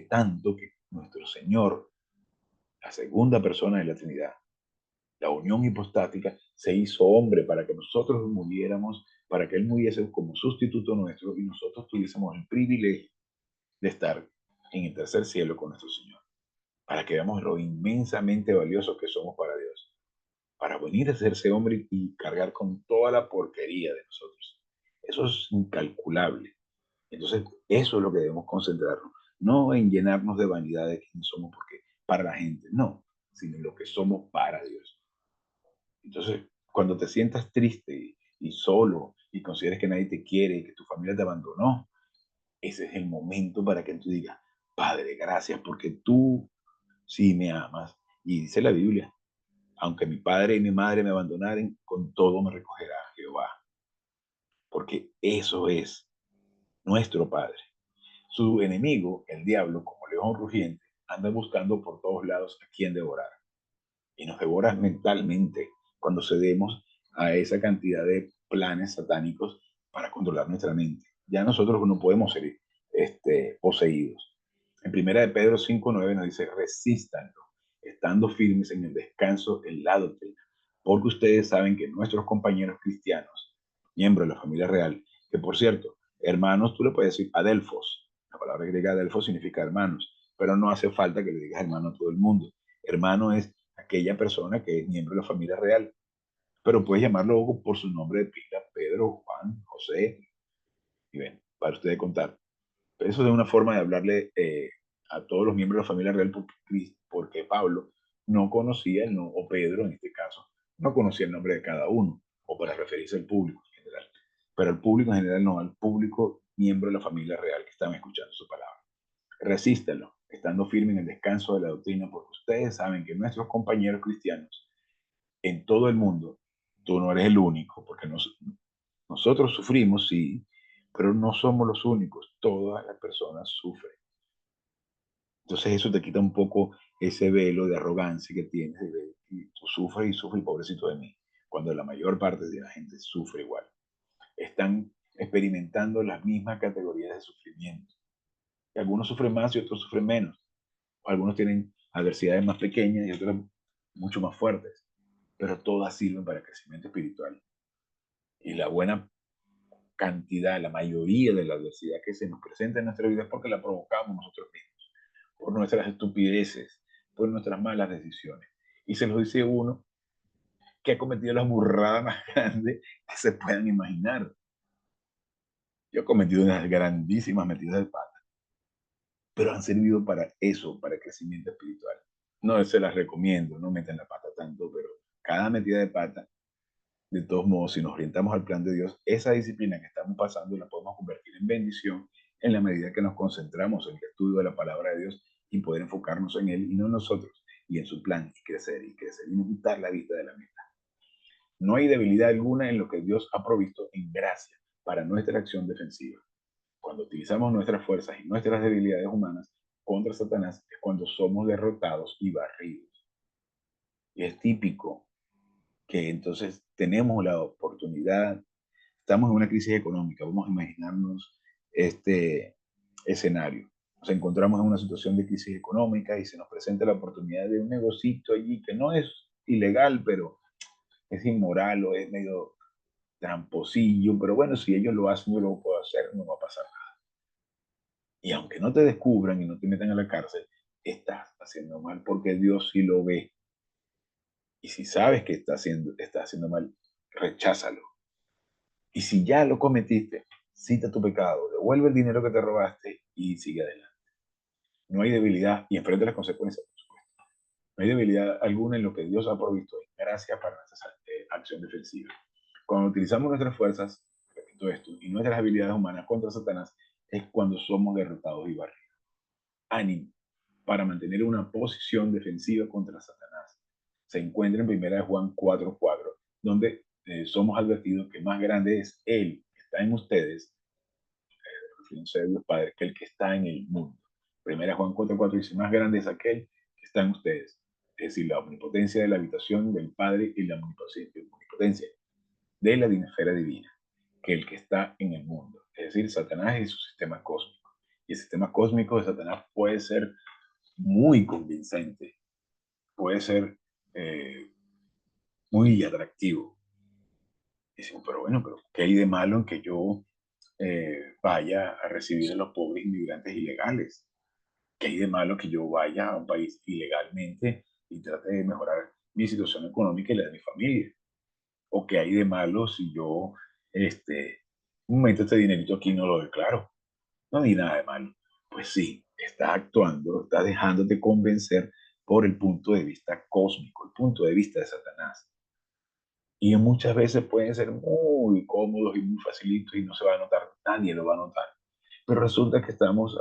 tanto que nuestro Señor, la segunda persona de la Trinidad, la unión hipostática, se hizo hombre para que nosotros muriéramos, para que Él muriese como sustituto nuestro y nosotros tuviésemos el privilegio de estar en el tercer cielo con nuestro Señor, para que veamos lo inmensamente valiosos que somos para Dios, para venir a hacerse hombre y cargar con toda la porquería de nosotros. Eso es incalculable. Entonces, eso es lo que debemos concentrarnos. no en llenarnos de vanidad de quién somos porque para la gente, no, sino en lo que somos para Dios. Entonces, cuando te sientas triste y solo y consideres que nadie te quiere y que tu familia te abandonó, ese es el momento para que tú digas, Padre, gracias porque tú sí me amas. Y dice la Biblia, aunque mi padre y mi madre me abandonaren, con todo me recogerá Jehová, porque eso es nuestro Padre. Su enemigo, el diablo, como león rugiente, anda buscando por todos lados a quien devorar. Y nos devora mentalmente cuando cedemos a esa cantidad de planes satánicos para controlar nuestra mente. Ya nosotros no podemos ser poseídos. En primera de Pedro 5:9 nos dice, resístanlo, estando firmes en el descanso en la doctrina, porque ustedes saben que nuestros compañeros cristianos, miembros de la familia real, que por cierto, hermanos, tú le puedes decir adelfos, la palabra griega adelfos significa hermanos, pero no hace falta que le digas hermano a todo el mundo. Hermano es aquella persona que es miembro de la familia real, pero puedes llamarlo por su nombre de pila, Pedro, Juan, José, y ven, para ustedes contar. Pero eso es una forma de hablarle a todos los miembros de la familia real porque Pablo no conocía, o Pedro en este caso, no conocía el nombre de cada uno, o para referirse al público en general. Pero al público en general no, al público miembro de la familia real que están escuchando su palabra. Resístanlo, estando firme en el descanso de la doctrina, porque ustedes saben que nuestros compañeros cristianos en todo el mundo, tú no eres el único, porque nosotros sufrimos, sí, pero no somos los únicos, todas las personas sufren. Entonces eso te quita un poco ese velo de arrogancia que tienes, y tú sufres y sufres, y pobrecito de mí, cuando la mayor parte de la gente sufre igual. Están experimentando las mismas categorías de sufrimiento. Y algunos sufren más y otros sufren menos. Algunos tienen adversidades más pequeñas y otras mucho más fuertes, pero todas sirven para el crecimiento espiritual. Y la buena cantidad, la mayoría de la adversidad que se nos presenta en nuestra vida es porque la provocamos nosotros mismos, por nuestras estupideces, por nuestras malas decisiones. Y se los dice uno que ha cometido las burradas más grandes que se puedan imaginar. Yo he cometido unas grandísimas metidas de pata, pero han servido para eso, para el crecimiento espiritual. No se las recomiendo, no metan la pata tanto, pero cada metida de pata, de todos modos, si nos orientamos al plan de Dios, esa disciplina que estamos pasando la podemos convertir en bendición en la medida que nos concentramos en el estudio de la palabra de Dios y poder enfocarnos en Él y no en nosotros, y en su plan, y crecer, y no quitar la vista de la meta. No hay debilidad alguna en lo que Dios ha provisto en gracia para nuestra acción defensiva. Cuando utilizamos nuestras fuerzas y nuestras debilidades humanas contra Satanás es cuando somos derrotados y barridos. Y es típico que entonces tenemos la oportunidad, estamos en una crisis económica, vamos a imaginarnos este escenario. Nos encontramos en una situación de crisis económica y se nos presenta la oportunidad de un negocito allí que no es ilegal, pero es inmoral o es medio tramposillo, pero bueno, si ellos lo hacen, yo lo puedo hacer, no va a pasar nada. Y aunque no te descubran y no te metan a la cárcel, estás haciendo mal porque Dios sí lo ve. Y si sabes que está haciendo mal, recházalo. Y si ya lo cometiste, cita tu pecado, devuelve el dinero que te robaste y sigue adelante. No hay debilidad y enfrenta las consecuencias, por supuesto. No hay debilidad alguna en lo que Dios ha provisto en gracia para nuestra acción defensiva. Cuando utilizamos nuestras fuerzas, repito esto, y nuestras habilidades humanas contra Satanás, es cuando somos derrotados y barridos. Ánimo para mantener una posición defensiva contra Satanás. Se encuentra en 1 Juan 4:4, donde somos advertidos que más grande es Él que está en ustedes, refiriéndose a Dios Padre, que el que está en el mundo. 1 Juan 4:4 dice, más grande es aquel que está en ustedes. Es decir, la omnipotencia de la habitación del Padre y la omnipotencia de la esfera divina, que el que está en el mundo. Es decir, Satanás y su sistema cósmico. Y el sistema cósmico de Satanás puede ser muy convincente, puede ser eh, muy atractivo. Y decimos, pero bueno, pero ¿qué hay de malo en que yo vaya a recibir a los pobres inmigrantes ilegales? ¿Qué hay de malo que yo vaya a un país ilegalmente y trate de mejorar mi situación económica y la de mi familia? ¿O qué hay de malo si yo meto este dinerito aquí y no lo declaro? No hay nada de malo. Pues sí, estás actuando, estás dejándote convencer por el punto de vista cósmico, el punto de vista de Satanás. Y muchas veces pueden ser muy cómodos y muy facilitos y no se va a notar, nadie lo va a notar. Pero resulta que estamos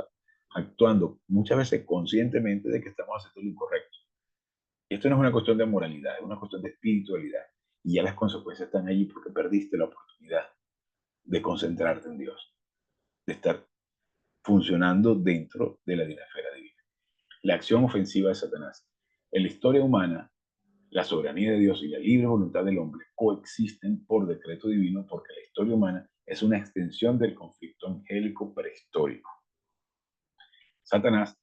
actuando muchas veces conscientemente de que estamos haciendo lo incorrecto. Y esto no es una cuestión de moralidad, es una cuestión de espiritualidad. Y ya las consecuencias están allí porque perdiste la oportunidad de concentrarte en Dios, de estar funcionando dentro de la dinasfera divina. La acción ofensiva de Satanás. En la historia humana, la soberanía de Dios y la libre voluntad del hombre coexisten por decreto divino porque la historia humana es una extensión del conflicto angélico prehistórico. Satanás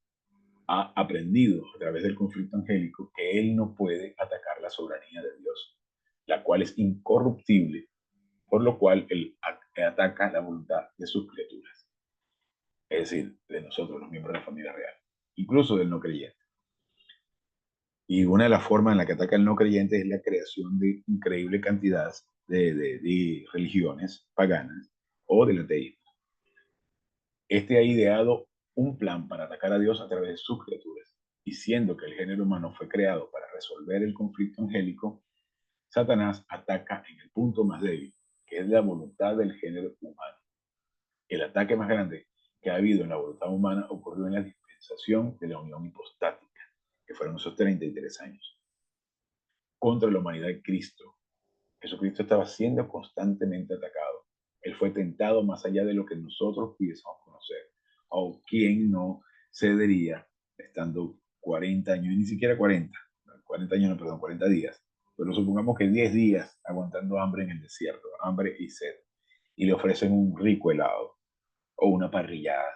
ha aprendido a través del conflicto angélico que él no puede atacar la soberanía de Dios, la cual es incorruptible, por lo cual él ataca la voluntad de sus criaturas, es decir, de nosotros, los miembros de la familia real, incluso del no creyente. Y una de las formas en la que ataca el no creyente es la creación de increíble cantidad de religiones paganas o del ateísmo. Este ha ideado un plan para atacar a Dios a través de sus criaturas. Y siendo que el género humano fue creado para resolver el conflicto angélico, Satanás ataca en el punto más débil, que es la voluntad del género humano. El ataque más grande que ha habido en la voluntad humana ocurrió en la dispensación de la unión hipostática, que fueron esos 33 años, contra la humanidad de Cristo. Jesucristo estaba siendo constantemente atacado. Él fue tentado más allá de lo que nosotros pudiésemos conocer. O quién no cedería estando 40 años, y ni siquiera 40 años, no, perdón, 40 días. Pero supongamos que 10 días aguantando hambre en el desierto, hambre y sed. Y le ofrecen un rico helado o una parrillada.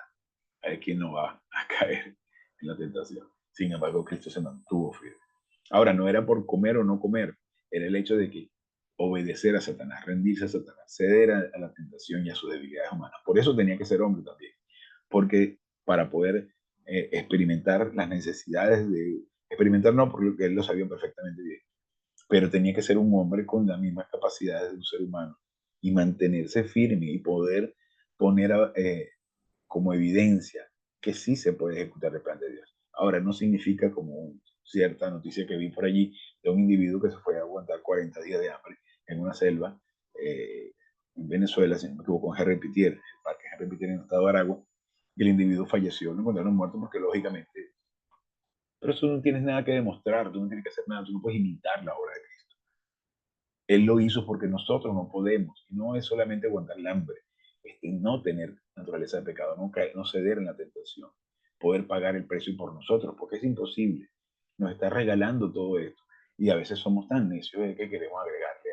A ver quién no va a caer en la tentación. Sin embargo, Cristo se mantuvo firme. Ahora, no era por comer o no comer, era el hecho de que obedecer a Satanás, rendirse a Satanás, ceder a la tentación y a sus debilidades humanas. Por eso tenía que ser hombre también, porque para poder experimentar las necesidades de, experimentar no, porque él lo sabía perfectamente bien, pero tenía que ser un hombre con las mismas capacidades de un ser humano y mantenerse firme y poder poner como evidencia que sí se puede ejecutar el plan de Dios. Ahora, no significa como cierta noticia que vi por allí de un individuo que se fue a aguantar 40 días de hambre en una selva en Venezuela, si no me equivoco, en Henry Pitier, el parque Henry Pitier en el estado de Aragua, y el individuo falleció, lo encontraron muerto porque lógicamente, pero eso no tienes nada que demostrar, tú no tienes que hacer nada, tú no puedes imitar la obra de Cristo. Él lo hizo porque nosotros no podemos. Y no es solamente aguantar el hambre, es no tener naturaleza de pecado, no, caer, no ceder en la tentación, poder pagar el precio por nosotros, porque es imposible. Nos está regalando todo esto. Y a veces somos tan necios de que queremos agregarle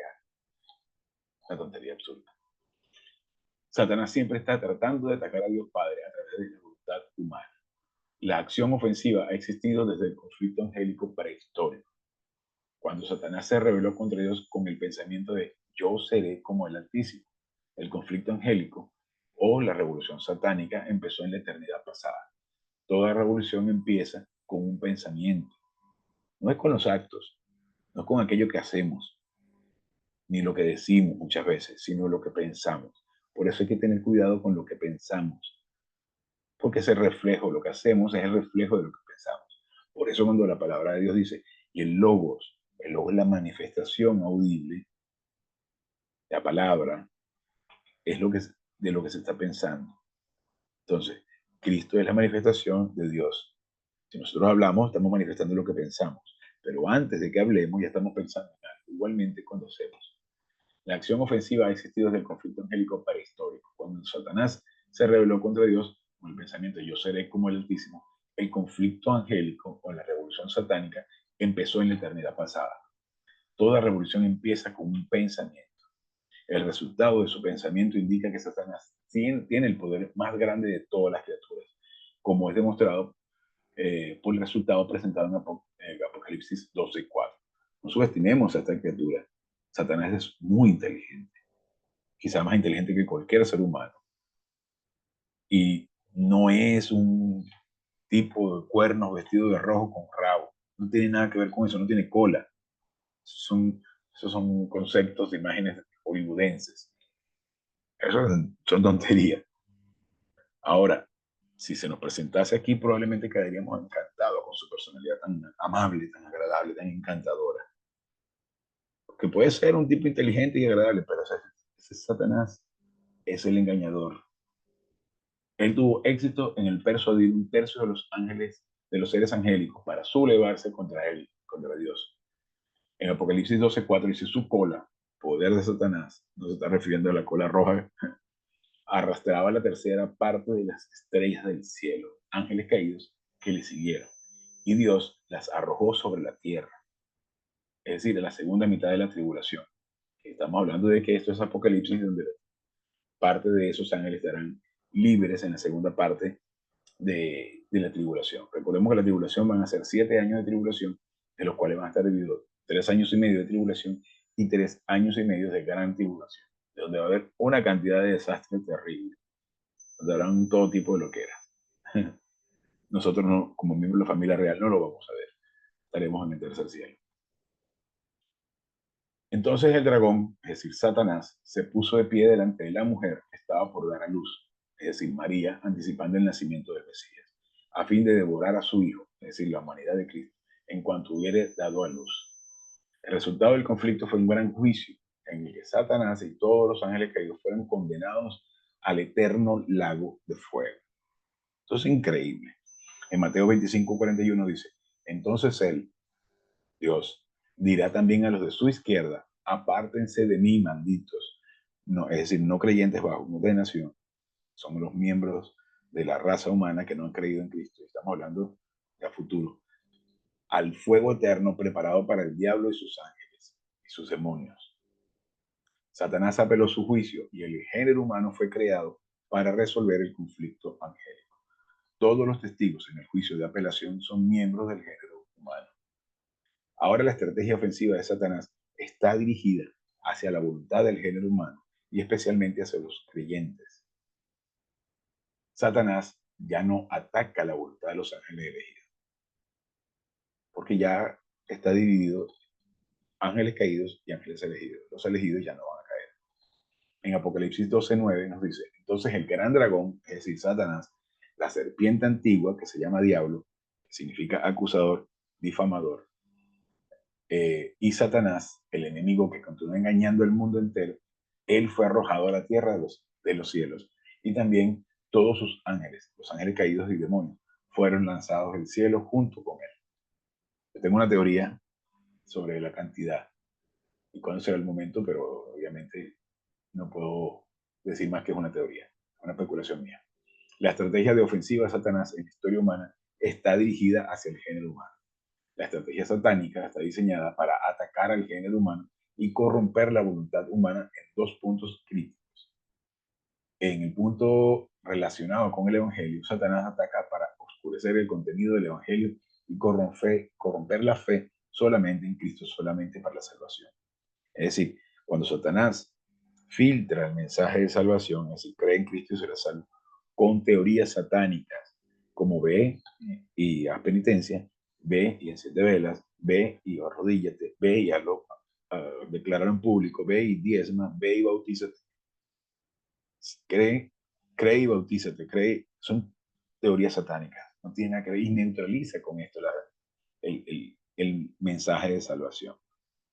a la tontería absurda. Satanás siempre está tratando de atacar a Dios Padre a través de la voluntad humana. La acción ofensiva ha existido desde el conflicto angélico prehistórico, cuando Satanás se rebeló contra Dios con el pensamiento de yo seré como el Altísimo. El conflicto angélico o la revolución satánica empezó en la eternidad pasada. Toda revolución empieza con un pensamiento. No es con los actos, no es con aquello que hacemos, ni lo que decimos muchas veces, sino lo que pensamos. Por eso hay que tener cuidado con lo que pensamos, porque ese reflejo, lo que hacemos es el reflejo de lo que pensamos. Por eso cuando la palabra de Dios dice, y el logos es la manifestación audible, la palabra, es lo que, de lo que se está pensando. Entonces, Cristo es la manifestación de Dios. Si nosotros hablamos, estamos manifestando lo que pensamos. Pero antes de que hablemos, ya estamos pensando en algo. Igualmente cuando hacemos. La acción ofensiva ha existido desde el conflicto angélico prehistórico. Cuando Satanás se rebeló contra Dios con el pensamiento yo seré como el Altísimo, el conflicto angélico o la revolución satánica empezó en la eternidad pasada. Toda revolución empieza con un pensamiento. El resultado de su pensamiento indica que Satanás tiene el poder más grande de todas las criaturas, como es demostrado por el resultado presentado en Apocalipsis 12:4. No subestimemos a esta criatura. Satanás es muy inteligente, quizá más inteligente que cualquier ser humano. Y no es un tipo de cuernos vestido de rojo con rabo. No tiene nada que ver con eso, no tiene cola. Son, esos son conceptos de imágenes hollywoodenses. Eso son tonterías. Ahora, Si se nos presentase aquí, probablemente quedaríamos encantados con su personalidad tan amable, tan agradable, tan encantadora. Que puede ser un tipo inteligente y agradable, pero ese Satanás es el engañador. Él tuvo éxito en el persuadir un tercio de los ángeles, de los seres angélicos, para sublevarse contra él, contra Dios. En Apocalipsis 12:4 dice: su cola, poder de Satanás, no se está refiriendo a la cola roja, arrastraba la tercera parte de las estrellas del cielo, ángeles caídos que le siguieron. Y Dios las arrojó sobre la tierra, es decir, en la segunda mitad de la tribulación. Estamos hablando de que esto es Apocalipsis, donde parte de esos ángeles estarán libres en la segunda parte de la tribulación. Recordemos que la tribulación van a ser 7 años de tribulación, de los cuales van a estar divididos 3 años y medio de tribulación y 3 años y medio de gran tribulación, donde va a haber una cantidad de desastres terribles, donde habrán todo tipo de loqueras. Nosotros, no, como miembros de la familia real, no lo vamos a ver. Estaremos en el tercer cielo. Entonces el dragón, es decir, Satanás, se puso de pie delante de la mujer que estaba por dar a luz, es decir, María, anticipando el nacimiento del Mesías, a fin de devorar a su hijo, es decir, la humanidad de Cristo, en cuanto hubiere dado a luz. El resultado del conflicto fue un gran juicio, en el que Satanás y todos los ángeles caídos fueron condenados al eterno lago de fuego. Esto es increíble. En Mateo 25:41 dice: entonces él, Dios, dirá también a los de su izquierda: apártense de mí, malditos. No, es decir, no creyentes bajo condenación. Somos los miembros de la raza humana que no han creído en Cristo. Estamos hablando de a futuro. Al fuego eterno preparado para el diablo y sus ángeles y sus demonios. Satanás apeló su juicio y el género humano fue creado para resolver el conflicto angélico. Todos los testigos en el juicio de apelación son miembros del género humano. Ahora la estrategia ofensiva de Satanás está dirigida hacia la voluntad del género humano y especialmente hacia los creyentes. Satanás ya no ataca la voluntad de los ángeles elegidos, porque ya está dividido ángeles caídos y ángeles elegidos. Los elegidos ya no van a caer. En Apocalipsis 12:9 nos dice: entonces el gran dragón, es decir, Satanás, la serpiente antigua que se llama Diablo, que significa acusador, difamador, y Satanás, el enemigo que continúa engañando al mundo entero, él fue arrojado a la tierra de los cielos. Y también todos sus ángeles, los ángeles caídos y demonios, fueron lanzados del cielo junto con él. Yo tengo una teoría sobre la cantidad y cuándo será el momento, pero obviamente no puedo decir más que es una teoría, una especulación mía. La estrategia de ofensiva de Satanás en la historia humana está dirigida hacia el género humano. La estrategia satánica está diseñada para atacar al género humano y corromper la voluntad humana en dos puntos críticos. En el punto relacionado con el Evangelio, Satanás ataca para oscurecer el contenido del Evangelio y corromper la fe solamente en Cristo, solamente para la salvación. Es decir, cuando Satanás filtra el mensaje de salvación, es decir, cree en Cristo y será salvo, con teorías satánicas, como ve y haz penitencia, ve y enciende velas, ve y arrodíllate, ve y hazlo, declarar en público, ve y diezma, ve y bautízate, cree y bautízate, son teorías satánicas, no tiene nada que ver y neutraliza con esto el mensaje de salvación.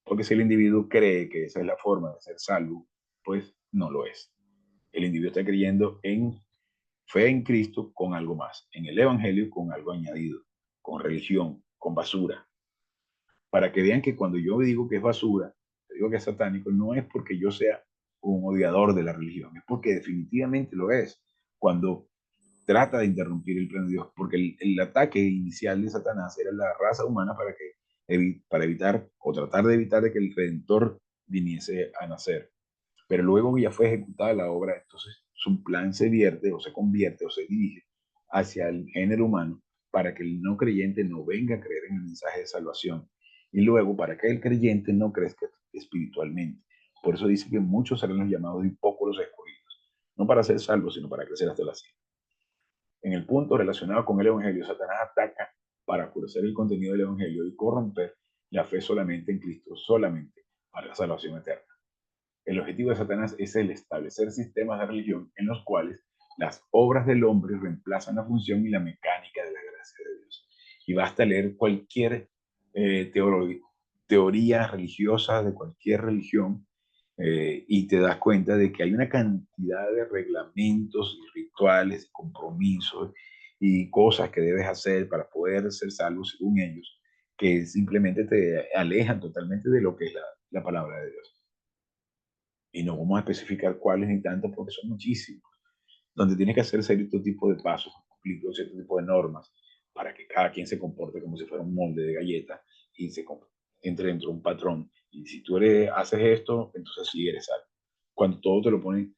Porque si el individuo cree que esa es la forma de ser salvo, pues no lo es. El individuo está creyendo en fe en Cristo con algo más, en el Evangelio con algo añadido, con religión, con basura. Para que vean que cuando yo digo que es basura, digo que es satánico, no es porque yo sea un odiador de la religión, es porque definitivamente lo es. Cuando trata de interrumpir el plan de Dios, porque el ataque inicial de Satanás era la raza humana para evitar o tratar de evitar de que el Redentor viniese a nacer. Pero luego ya fue ejecutada la obra, entonces su plan se vierte o se convierte o se dirige hacia el género humano para que el no creyente no venga a creer en el mensaje de salvación y luego para que el creyente no crezca espiritualmente. Por eso dice que muchos serán los llamados y pocos los escogidos, no para ser salvos, sino para crecer hasta la cima. En el punto relacionado con el Evangelio, Satanás ataca para oscurecer el contenido del Evangelio y corromper la fe solamente en Cristo, solamente para la salvación eterna. El objetivo de Satanás es el establecer sistemas de religión en los cuales Las obras del hombre reemplazan la función y la mecánica de la gracia de Dios. Y basta leer cualquier eh, teoría, teoría religiosa de cualquier religión y te das cuenta de que hay una cantidad de reglamentos y rituales, compromisos y cosas que debes hacer para poder ser salvo según ellos, que simplemente te alejan totalmente de lo que es la palabra de Dios. Y no vamos a especificar cuáles ni tantos porque son muchísimos, donde tienes que hacer cierto tipo de pasos, cumplir cierto tipo de normas para que cada quien se comporte como si fuera un molde de galleta y entre dentro de un patrón. Y si tú haces esto, entonces sí eres salvo. Cuando todo te lo pone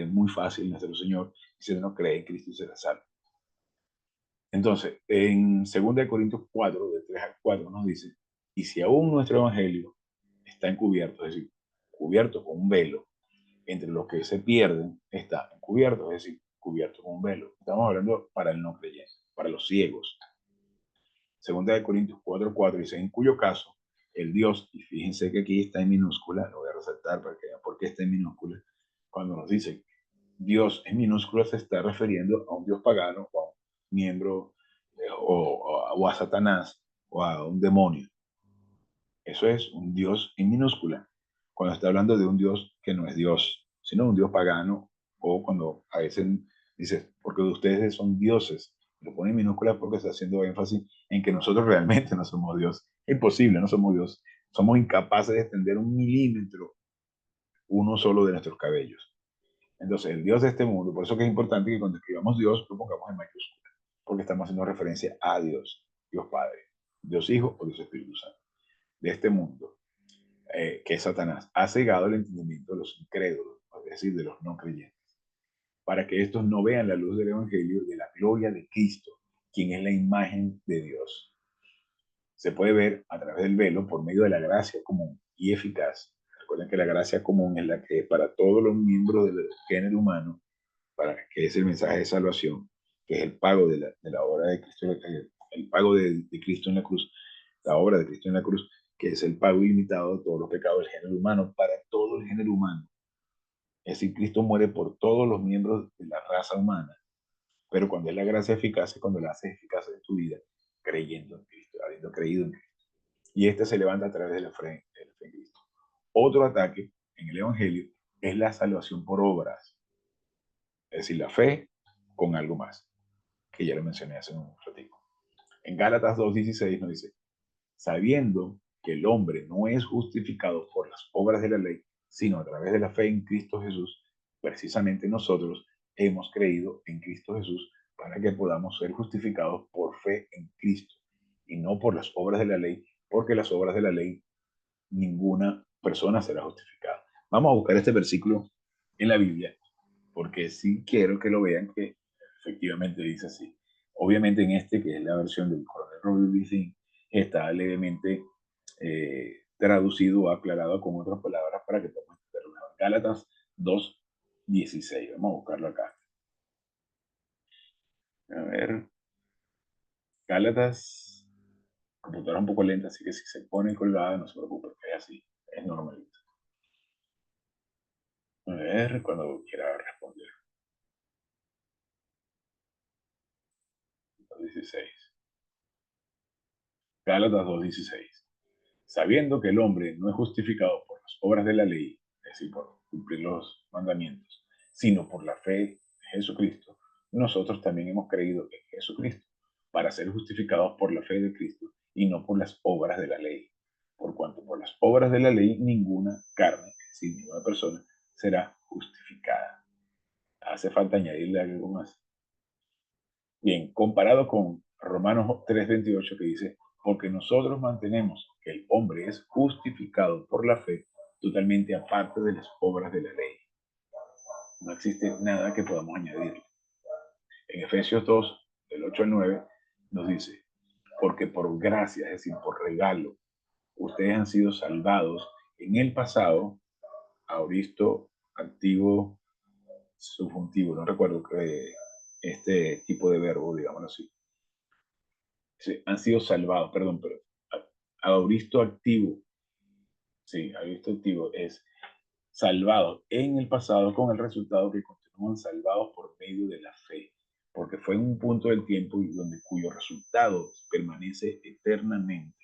muy fácil en nuestro Señor, y si no cree en Cristo y será salvo. Entonces, en 2 Corintios 4, de 3 al 4, nos dice, y si aún nuestro evangelio está encubierto, es decir, cubierto con un velo, entre los que se pierden está encubierto, es decir, cubierto con un velo. Estamos hablando para el no creyente, para los ciegos. 2 Corintios 4:4 dice, en cuyo caso el Dios, y fíjense que aquí está en minúscula, lo voy a resaltar para que vean por qué está en minúscula, cuando nos dice Dios en minúscula se está refiriendo a un Dios pagano o a un miembro o a Satanás o a un demonio. Eso es un Dios en minúscula. Cuando está hablando de un Dios que no es Dios, sino un Dios pagano, o cuando a veces dice, porque ustedes son dioses, lo pone en minúscula porque está haciendo énfasis en que nosotros realmente no somos Dios. Es imposible, no somos Dios. Somos incapaces de extender 1 milímetro uno solo de nuestros cabellos. Entonces, el Dios de este mundo, por eso que es importante que cuando escribamos Dios lo pongamos en mayúscula, porque estamos haciendo referencia a Dios, Dios Padre, Dios Hijo o Dios Espíritu Santo, de este mundo que es Satanás, ha cegado el entendimiento de los incrédulos, es decir, de los no creyentes, para que estos no vean la luz del Evangelio de la gloria de Cristo, quien es la imagen de Dios. Se puede ver a través del velo por medio de la gracia común y eficaz. Recuerden que la gracia común es la que para todos los miembros del género humano, para que es el mensaje de salvación, que es el pago de la obra de Cristo, el pago de Cristo en la cruz, la obra de Cristo en la cruz, que es el pago ilimitado de todos los pecados del género humano, para todo el género humano. Es decir, Cristo muere por todos los miembros de la raza humana, pero cuando es la gracia eficaz, es cuando la haces eficaz en tu vida, creyendo en Cristo, habiendo creído en Cristo. Y este se levanta a través de la fe en Cristo. Otro ataque en el Evangelio es la salvación por obras, es decir, la fe con algo más, que ya lo mencioné hace un ratito. En Gálatas 2:16 nos dice, sabiendo que el hombre no es justificado por las obras de la ley, sino a través de la fe en Cristo Jesús, precisamente nosotros hemos creído en Cristo Jesús para que podamos ser justificados por fe en Cristo y no por las obras de la ley, porque las obras de la ley ninguna persona será justificada. Vamos a buscar este versículo en la Biblia, porque sí quiero que lo vean que efectivamente dice así. Obviamente en este, que es la versión del Coronel Robert Bicin, está levemente traducido o aclarado con otras palabras para que podamos entenderlo mejor. Gálatas 2:16. Vamos a buscarlo acá. A ver, Gálatas, computadora un poco lenta, así que si se pone colgada, no se preocupe, es así, es normalito. A ver, cuando quiera responder. 16. Gálatas 2:16. Sabiendo que el hombre no es justificado por las obras de la ley, es decir, por cumplir los mandamientos, sino por la fe de Jesucristo, nosotros también hemos creído en Jesucristo para ser justificados por la fe de Cristo y no por las obras de la ley. Por cuanto por las obras de la ley ninguna carne, es decir, ninguna persona, será justificada. Hace falta añadirle algo más. Bien, comparado con Romanos 3:28 que dice, porque nosotros mantenemos que el hombre es justificado por la fe totalmente aparte de las obras de la ley. No existe nada que podamos añadir. En Efesios 2, del 8 al 9, nos dice, porque por gracia, es decir, por regalo, ustedes han sido salvados en el pasado, aoristo, activo, subjuntivo, no recuerdo este tipo de verbo, digámoslo así. Sí, han sido salvados, perdón, pero auristo activo, sí, auristo activo es salvado en el pasado con el resultado que continúa continúan salvados por medio de la fe, porque fue un punto del tiempo cuyo resultado permanece eternamente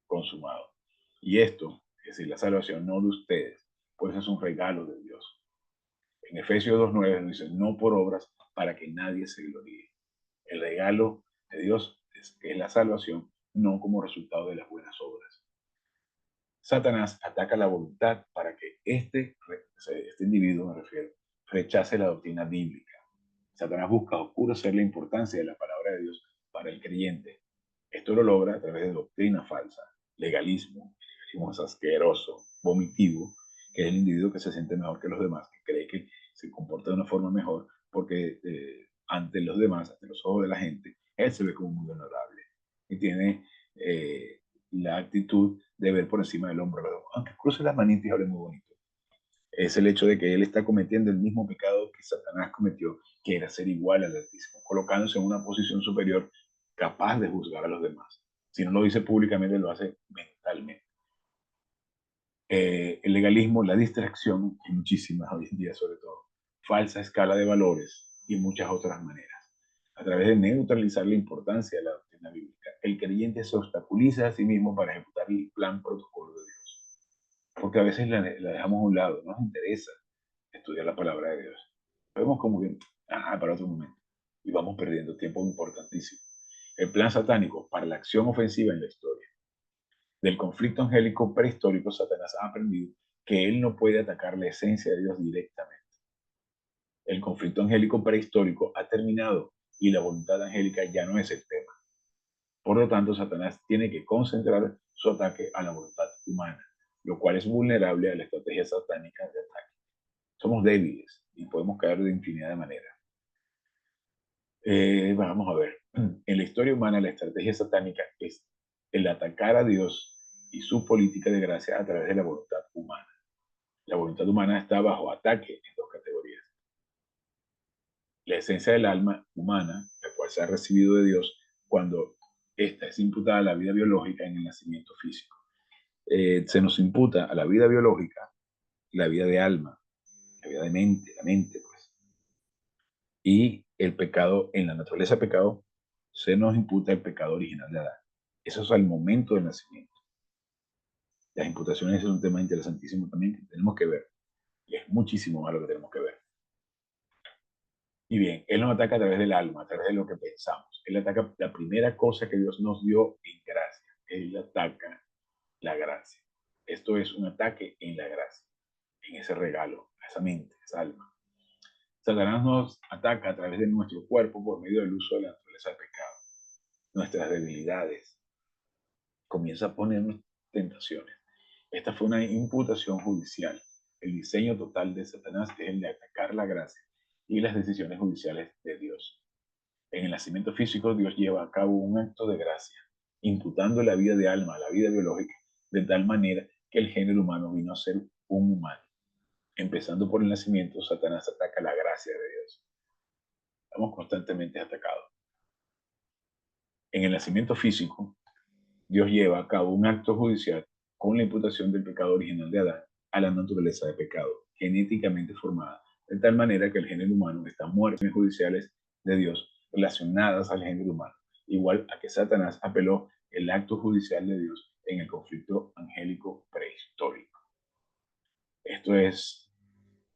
consumado. Y esto, es decir, la salvación no de ustedes, pues es un regalo de Dios. En Efesios 2:9 dice, no por obras para que nadie se gloríe. El regalo de Dios es la salvación, no como resultado de las buenas obras. Satanás ataca la voluntad para que este individuo, me refiero, rechace la doctrina bíblica. Satanás busca oscurecer la importancia de la palabra de Dios para el creyente. Esto lo logra a través de doctrina falsa, legalismo es asqueroso, vomitivo, que es el individuo que se siente mejor que los demás, que cree que se comporta de una forma mejor porque ante los demás, ante los ojos de la gente, él se ve como muy honorable y tiene la actitud de ver por encima del hombro, aunque cruce las manitas y hable muy bonito. Es el hecho de que él está cometiendo el mismo pecado que Satanás cometió, que era ser igual al Altísimo, colocándose en una posición superior capaz de juzgar a los demás. Si no lo dice públicamente, lo hace mentalmente. El legalismo, la distracción, y muchísimas hoy en día sobre todo, falsa escala de valores y muchas otras maneras. A través de neutralizar la importancia de la doctrina bíblica, el creyente se obstaculiza a sí mismo para ejecutar el plan protocolo de Dios. Porque a veces la dejamos a un lado, no nos interesa estudiar la palabra de Dios. Vemos como que, para otro momento. Y vamos perdiendo tiempo importantísimo. El plan satánico para la acción ofensiva en la historia. Del conflicto angélico prehistórico, Satanás ha aprendido que él no puede atacar la esencia de Dios directamente. El conflicto angélico prehistórico ha terminado y la voluntad angélica ya no es el tema. Por lo tanto, Satanás tiene que concentrar su ataque a la voluntad humana, lo cual es vulnerable a la estrategia satánica de ataque. Somos débiles y podemos caer de infinidad de maneras. Vamos a ver. En la historia humana, la estrategia satánica es el atacar a Dios y su política de gracia a través de la voluntad humana. La voluntad humana está bajo ataque en dos categorías. La esencia del alma humana, la cual se ha recibido de Dios cuando esta es imputada a la vida biológica en el nacimiento físico. Se nos imputa a la vida biológica la vida de alma, la vida de mente, la mente, pues. Y el pecado, en la naturaleza pecado, se nos imputa el pecado original de Adán. Eso es al momento del nacimiento. Las imputaciones es un tema interesantísimo también que tenemos que ver. Y es muchísimo más lo que tenemos que ver. Y bien, Él nos ataca a través del alma, a través de lo que pensamos. Él ataca la primera cosa que Dios nos dio en gracia. Él ataca la gracia. Esto es un ataque en la gracia, en ese regalo, a esa mente, a esa alma. Satanás nos ataca a través de nuestro cuerpo por medio del uso de la naturaleza del pecado, nuestras debilidades. Comienza a ponernos tentaciones. Esta fue una imputación judicial. El diseño total de Satanás es el de atacar la gracia y las decisiones judiciales de Dios. En el nacimiento físico, Dios lleva a cabo un acto de gracia, imputando la vida de alma a la vida biológica, de tal manera que el género humano vino a ser un humano. Empezando por el nacimiento, Satanás ataca la gracia de Dios. Estamos constantemente atacados. En el nacimiento físico, Dios lleva a cabo un acto judicial con la imputación del pecado original de Adán a la naturaleza de pecado, genéticamente formada, de tal manera que el género humano está muerto en judiciales de Dios relacionadas al género humano, igual a que Satanás apeló el acto judicial de Dios en el conflicto angélico prehistórico. Esto es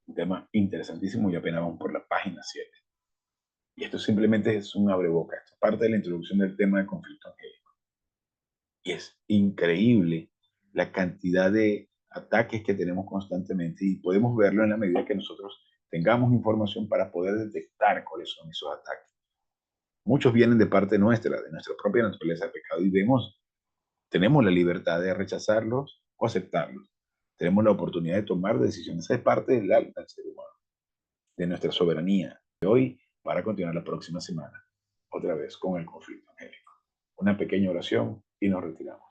un tema interesantísimo y apenas vamos por la página 7. Y esto simplemente es un abreboca, esto es parte de la introducción del tema del conflicto angélico. Y es increíble la cantidad de ataques que tenemos constantemente y podemos verlo en la medida que nosotros tengamos información para poder detectar cuáles son esos ataques. Muchos vienen de parte nuestra, de nuestra propia naturaleza de pecado y tenemos la libertad de rechazarlos o aceptarlos. Tenemos la oportunidad de tomar decisiones. Esa es parte del alma del ser humano, de nuestra soberanía. De hoy para continuar la próxima semana, otra vez con el conflicto angélico. Una pequeña oración y nos retiramos.